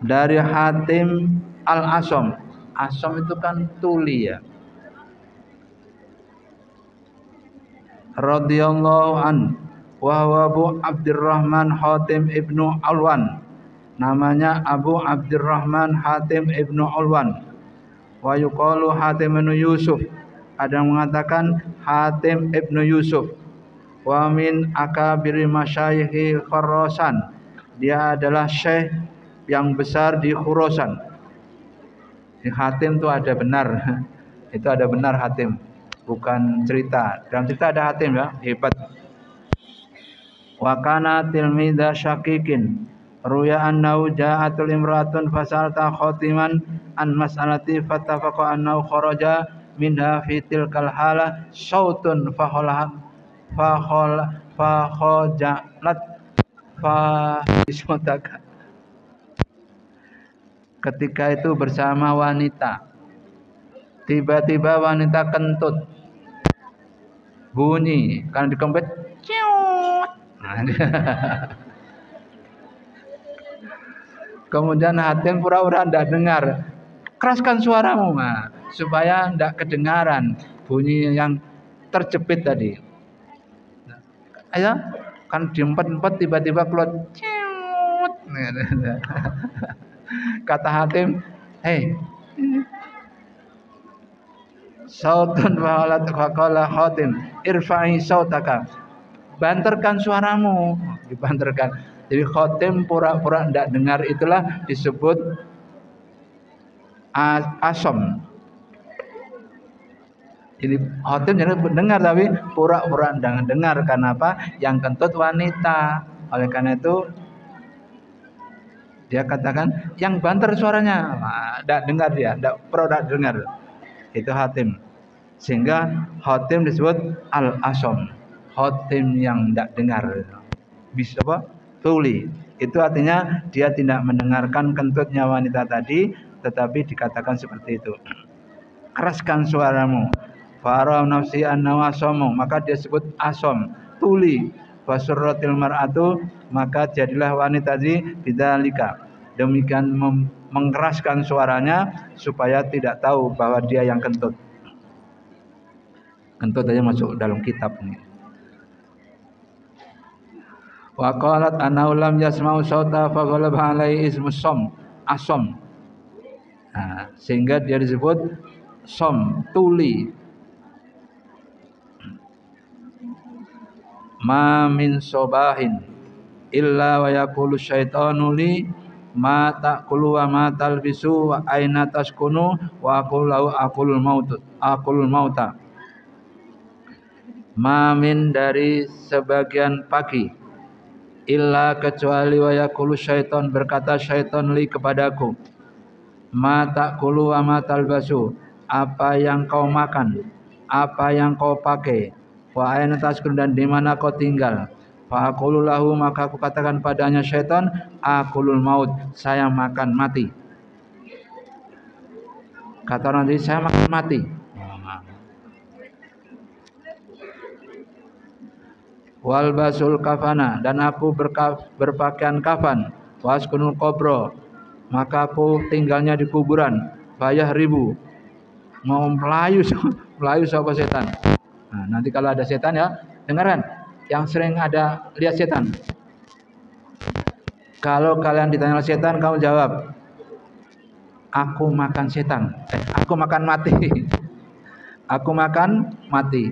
S1: dari Hatim Al-Asam. Asam itu kan tuli ya. Radhiyallahu an, wa huwa Abu Abdurrahman Hatim ibnu Alwan. Namanya Abu Abdurrahman Hatim ibnu Alwan. Wa yuqalu Hatim ibnu Yusuf. Ada yang mengatakan Hatim ibnu Yusuf. Wa min akabiri masyayikhi Khurasan, dia adalah syekh yang besar di Khurasan. Di Hatim itu ada benar, itu ada benar Hatim, bukan cerita. Dalam cerita ada Hatim ya, hebat. Wa kana tilmidha syakikin, ruya annahu ja'atul imratun fasalta khatiman an mas'alati fattafaqa annahu kharaja minha fi tilkal halah sautun fakhojalat fahismotaka. Ketika itu bersama wanita, tiba-tiba wanita kentut, bunyi karena dikempit, kemudian Hatim pura-pura tidak dengar, keraskan suaramu supaya tidak kedengaran bunyi yang terjepit tadi. Ayo, kan diempet-empet tiba-tiba keluar ciut. Kata Hatim, hei, sautun walat faqala Hatim, irfa'i sautaka, banterkan suaramu, dibanterkan. Jadi Hatim pura-pura tidak dengar, itulah disebut asam. Jadi Hatim jadi dengar tapi pura-pura tidak dengar. Karena apa? Yang kentut wanita. Oleh karena itu dia katakan yang banter suaranya, tidak dengar dia, tidak pura dengar. Itu Hatim. Sehingga Hatim disebut al-asam, Hatim yang tidak dengar. Bisa apa? Tuli. Itu artinya dia tidak mendengarkan kentutnya wanita tadi, tetapi dikatakan seperti itu. Keraskan suaramu. Farah nafsi an-nawasamu, maka dia sebut asam, tuli. fasurratil mar'atu, maka jadilah wanita tadi bidzalika, demikian mengeraskan suaranya supaya tidak tahu bahwa dia yang kentut. Kentut aja masuk dalam kitab ini. Wa qalat annahu lam yasma'u sauta fa ghalaba alaihi ismus asom. Nah, sehingga dia disebut tuli. Ma min sobahin illa wa yaqulu syaitanu li ma ta'kulu wa ma talbisu wa aina taskunu wa aqulu mauta. Ma min dari sebagian pagi illa kecuali wa yaqulu syaitan, berkata syaitan li kepadaku, ma ta'kulu wa ma talbasu, apa yang kau makan, apa yang kau pakai, wa aina taskun, dan di mana kau tinggal. Fa aqulu lahu, maka aku katakan padanya syaitan, aqulul maut, saya makan mati. Kata orang tadi, saya makan mati. Wal basul kafana, dan aku berpakaian kafan. Waskunul qabro, maka aku tinggalnya di kuburan. Bayah ribu, mau melayu sama setan. Nah, nanti kalau ada setan ya, dengarkan, yang sering ada lihat setan. Kalau kalian ditanya setan, kamu jawab, aku makan setan. Aku makan mati. Aku makan mati.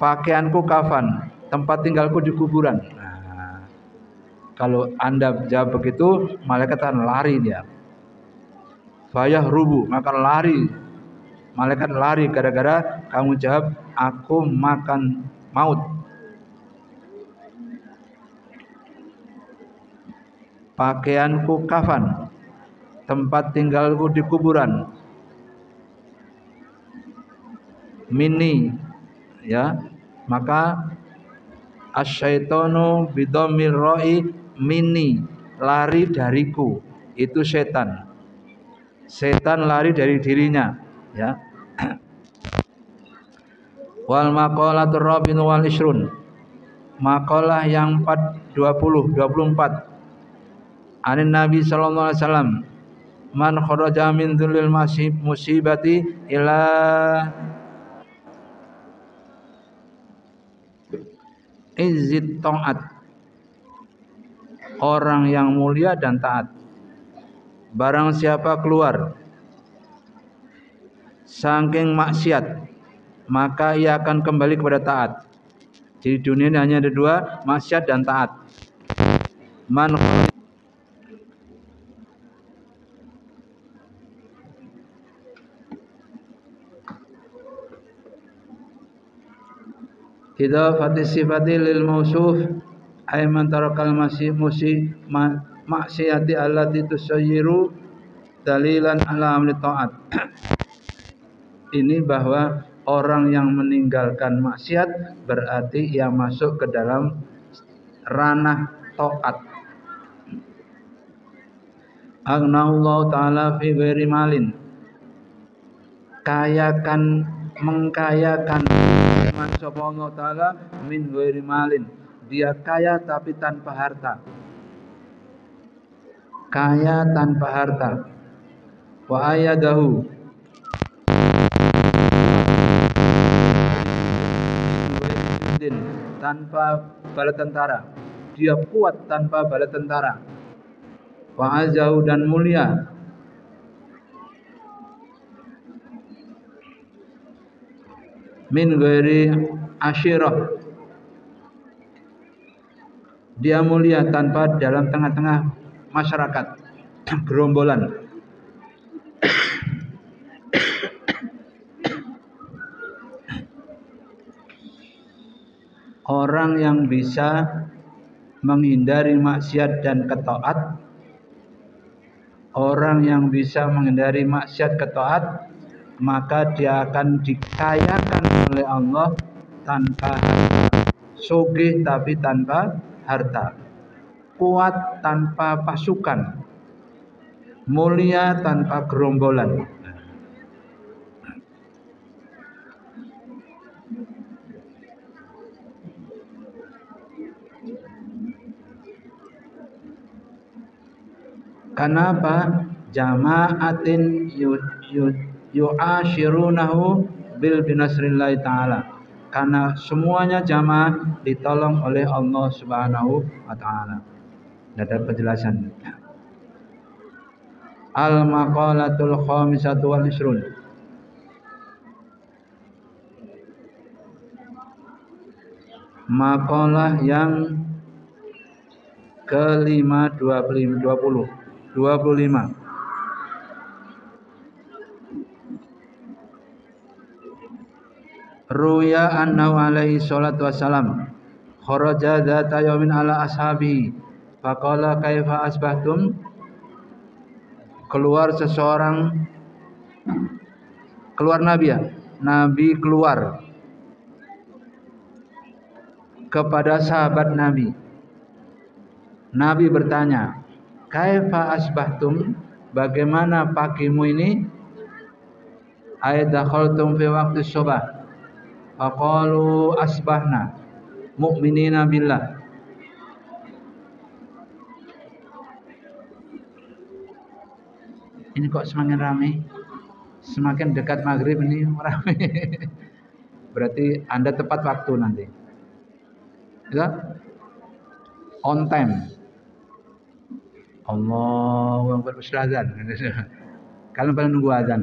S1: Pakaianku kafan, tempat tinggalku di kuburan. Nah, kalau Anda jawab begitu, malaikat akan lari dia. Bayah rubu, maka lari. Malaikat lari gara-gara kamu jawab, aku makan maut. Pakaianku kafan, tempat tinggalku di kuburan. Mini, ya, maka asyaitonu bidomir roi mini, lari dariku, itu setan. Setan lari dari dirinya, ya. Wal maqalatur rabin wal isrun, maqalah yang 24. Anin Nabi sallallahu alaihi wasallam, man kharaja min dzulil musibati ila izzit ta'at, orang yang mulia dan taat. Barang siapa keluar saking maksiat, maka ia akan kembali kepada taat. Di dunia ini hanya ada dua, maksiat dan taat. Man idafati sifati lil mausuf ay man tarakal maksiati allati tusayyiru dalilan ala amri taat. Ini bahwa orang yang meninggalkan maksiat berarti ia masuk ke dalam ranah taat. Aghnallahu ta'ala fi ghairi malin, mengkayakan man subhanahu ta'ala min ghairi malin, dia kaya tapi tanpa harta. Kaya tanpa harta. Wa ayadahu, tanpa bala tentara, dia kuat tanpa bala tentara. Wa azahu, dan mulia. Min ghairi asyirah, dia mulia tanpa dalam tengah-tengah masyarakat gerombolan. Orang yang bisa menghindari maksiat dan ketaat, orang yang bisa menghindari maksiat ketaat, maka dia akan dikayakan oleh Allah tanpa harta. Sugih tapi tanpa harta. Kuat tanpa pasukan. Mulia tanpa gerombolan. Kenapa? Jama'atin yu'ashirunahu bil binasrillahi ta'ala. Karena semuanya jamaah ditolong oleh Allah Subhanahu wa taala. Ada penjelasan. Al-maqalatul khamisatu wal isrun. Makalah yang kelima 25. Ruya annahu alaihi salatu wassalam kharaja dzata yaumin ala ashabi faqala kaifa asbahtum. Keluar Nabi ya. Nabi keluar kepada sahabat Nabi. Nabi bertanya, kaifa asbahtum, bagaimana pagimu ini? Aidakhaltum fi waqti subah. Faqalu asbahna mu'minina billah. Ini kok semakin ramai, semakin dekat maghrib ini ramai. Berarti Anda tepat waktu nanti, ya? On time. Allahu Akbar, azan. Kalian pada nunggu azan.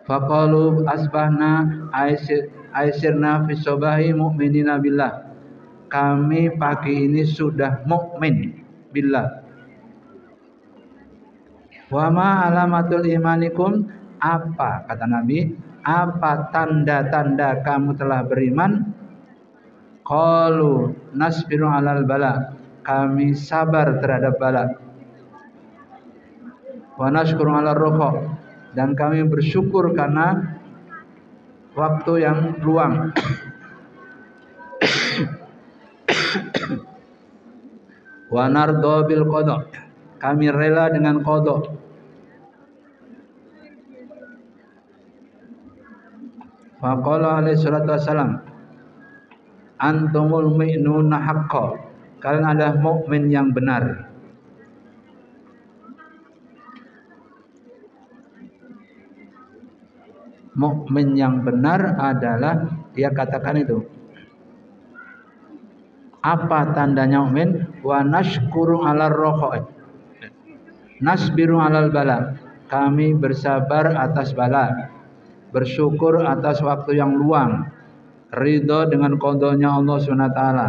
S1: Faqalu asbahna aisirna fi sobahi mu'minina billah. Kami pagi ini sudah mukmin billah. Wa ma alamatul imanikum, apa kata Nabi, apa tanda-tanda kamu telah beriman? Qalu nasbiru alal bala, kami sabar terhadap bala. Wa nashkuru alal rukha, dan kami bersyukur karena waktu yang luang. Wa nardo bil qada, kami rela dengan qada. Faqala alaihi salatu wassalam, antumul mu'minuna haqqan, kalian adalah mukmin yang benar. Mukmin yang benar adalah dia katakan itu. Apa tandanya mukmin? Wa nashkuru 'alal rakha, nasbiru 'alal bala, kami bersabar atas bala, bersyukur atas waktu yang luang, ridho dengan qadanya Allah Subhanahu wa taala.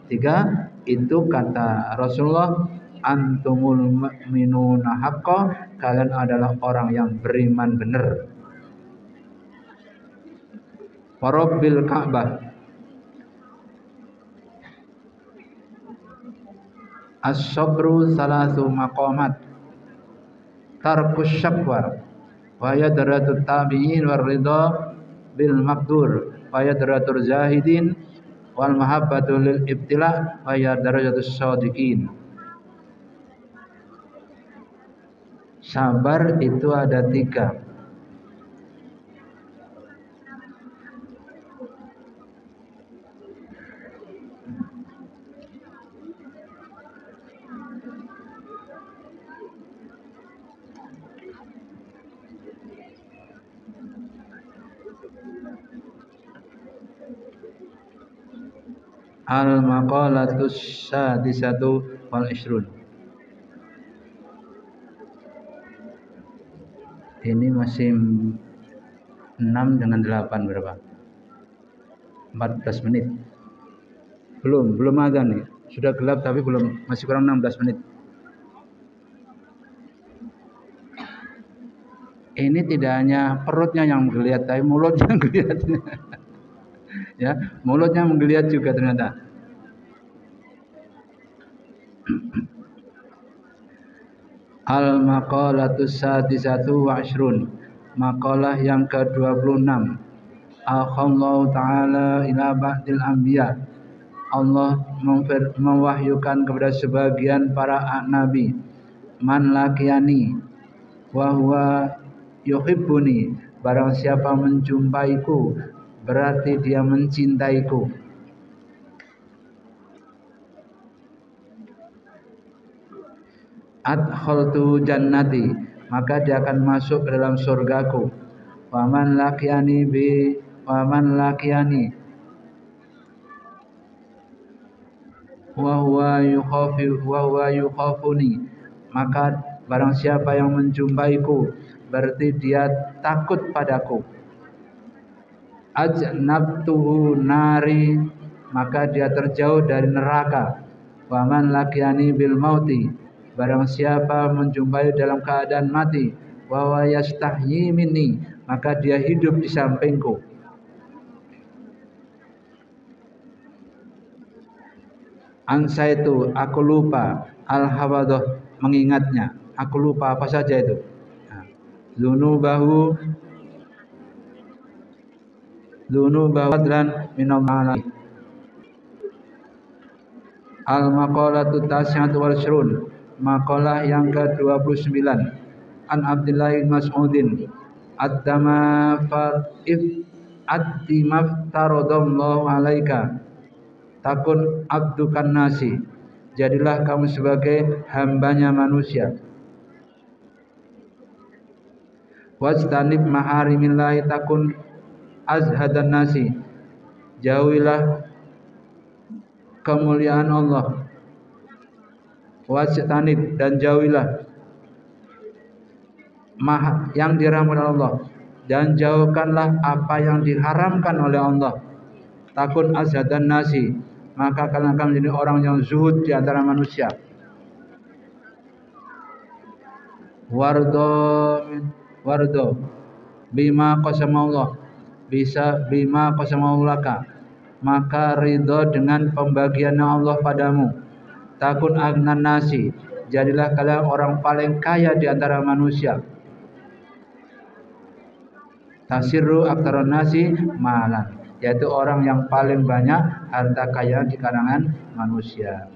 S1: Tiga itu kata Rasulullah, antumul mu'minuna haqqan, kalian adalah orang yang beriman benar. Warabbil Ka'bah, as-sabru salasu maqamat, tarkus syakwa, wa yadratut tabi'in war ridha bil maqdur, wa yadratur zahidin wal mahabbatu lil ibtila, wa yadratus shadiqin. Sabar itu ada tiga. Al-maqalatus sadisatu wal isrun. Ini masih 6 dengan 8 berapa? 14 menit. Belum azan nih. Sudah gelap tapi belum, masih kurang 16 menit. Ini tidak hanya perutnya yang menggeliat, tapi mulutnya menggeliat. Ya, mulutnya menggeliat juga ternyata. Al-maqalatus sadisatu wa ashrun, maqalah yang ke-26. Allahu ta'ala ila ba'dil anbiya, Allah mewahyukan kepada sebagian para nabi, man lakiyani wa huwa yuhibbuni, barang siapa menjumpaiku berarti dia mencintaiku. adkhaltu jannati, maka dia akan masuk ke dalam surgaku. Waman lakiyani wa huwa yukhafuni, maka barang siapa yang menjumpaiku berarti dia takut padaku. Ajnabtuhu nari, maka dia terjauh dari neraka. Waman lakiyani bil mauti, barang siapa menjumpai dalam keadaan mati, wa huwa yastahyi minni, maka dia hidup di sampingku. Ansaitu, aku lupa, al-hawadoh, mengingatnya, aku lupa apa saja itu. Dzunubahu dan minamala. Al-maqalatu tasyatu wal syurun, maqalah yang ke-29. An Abdullah bin Mas'udin ad-dama if ad-dimaftaradallahu alaika takun abdukan nasi, jadilah kamu sebagai hambanya manusia. Wajtanib maharimillahi takun azhadan nasi, jauhilah kemuliaan Allah. Wajtanib, dan jauhilah yang diharamkan Allah, dan jauhkanlah apa yang diharamkan oleh Allah. Takun azhadan nasi, maka kalian akan menjadi orang yang zuhud di antara manusia. Wardo bima qasamallah, bisa bima qasamallaka, maka ridho dengan pembagiannya Allah padamu. Takun agnan nasi, jadilah kalian orang paling kaya di antara manusia. Tasirru aktaron nasi malan, yaitu orang yang paling banyak harta kaya di kalangan manusia.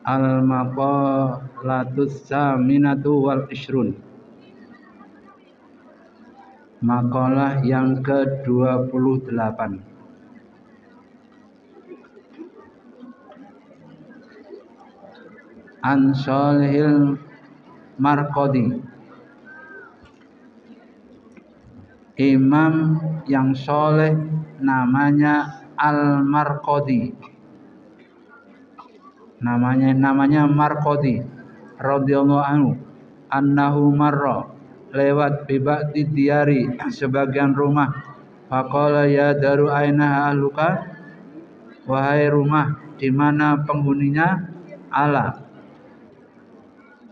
S1: Al-maqalatus saminatu wal ishrun, makalah yang ke-28. An Shalihil Marqadi, imam yang soleh namanya Al-Marqadi, namanya Marqadi radhiyallahu anhu, annahu marra, lewat bibati diari, sebagian rumah. Faqala ya daru aina ahluka, wahai rumah di mana penghuninya.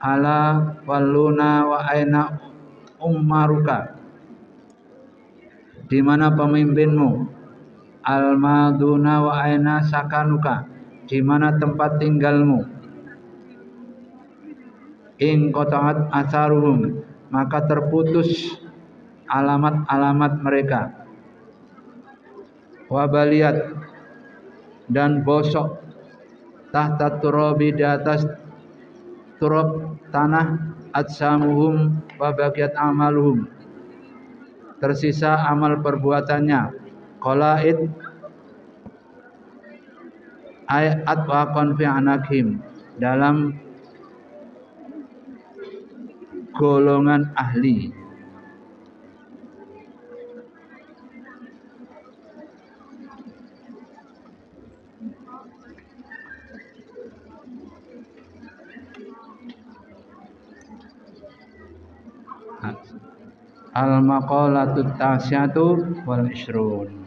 S1: Ala walluna wa aina ummaruka, di mana pemimpinmu. Al maduna wa aina sakanuka, di mana tempat tinggalmu. In qata'at atharuhum, maka terputus alamat-alamat mereka. Wa baliyat, dan bosok. Tahta turabi, di atas turab tanah. Atsamuhum wa baqiyat amaluhum, tersisa amal perbuatannya. Qalaid ayat wa fi anakhim, dalam golongan ahli. Al-maqalatut tasyatu wal ishrun.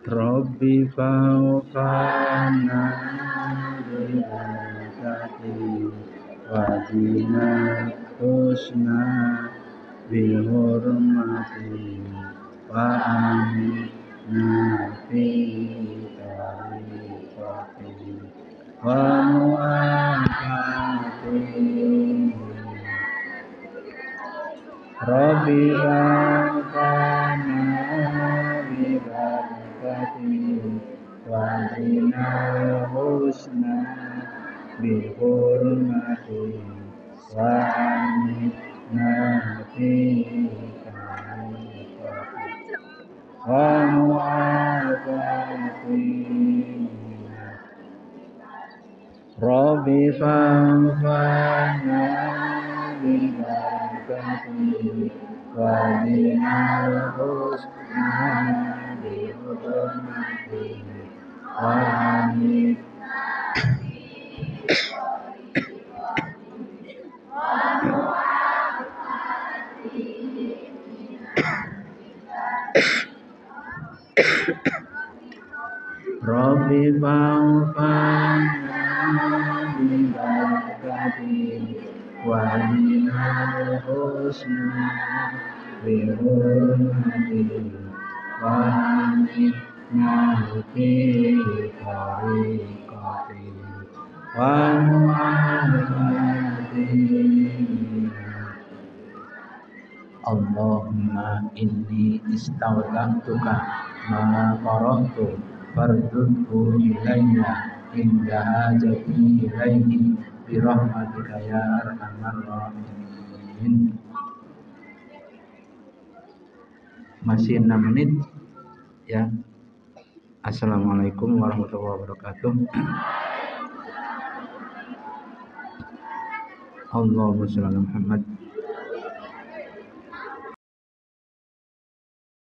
S1: Rabbi fawqana bibarakati wa bina husna bil hurmati wa amina fi tariqati wa mu'afati Rabbi fawqana bibarakati wa bina husna bil hurmati wa amina fi tariqati wa mu'afati Rabbi fawqana bibarakati wa bina husna bil hurmati wa amina Rabbi fawqana bibarakati wa bina husna bil hurmati wa amina fi tariqati wa mu'afati Allahumma inni istaudantuka ma qara'tu fardudhu ilayya inda hajati ilayhi birahmatika ya arhamar rahimin. Masih 6 menit ya. Assalamualaikum warahmatullahi wabarakatuh. Allahumma shalli ala Muhammad.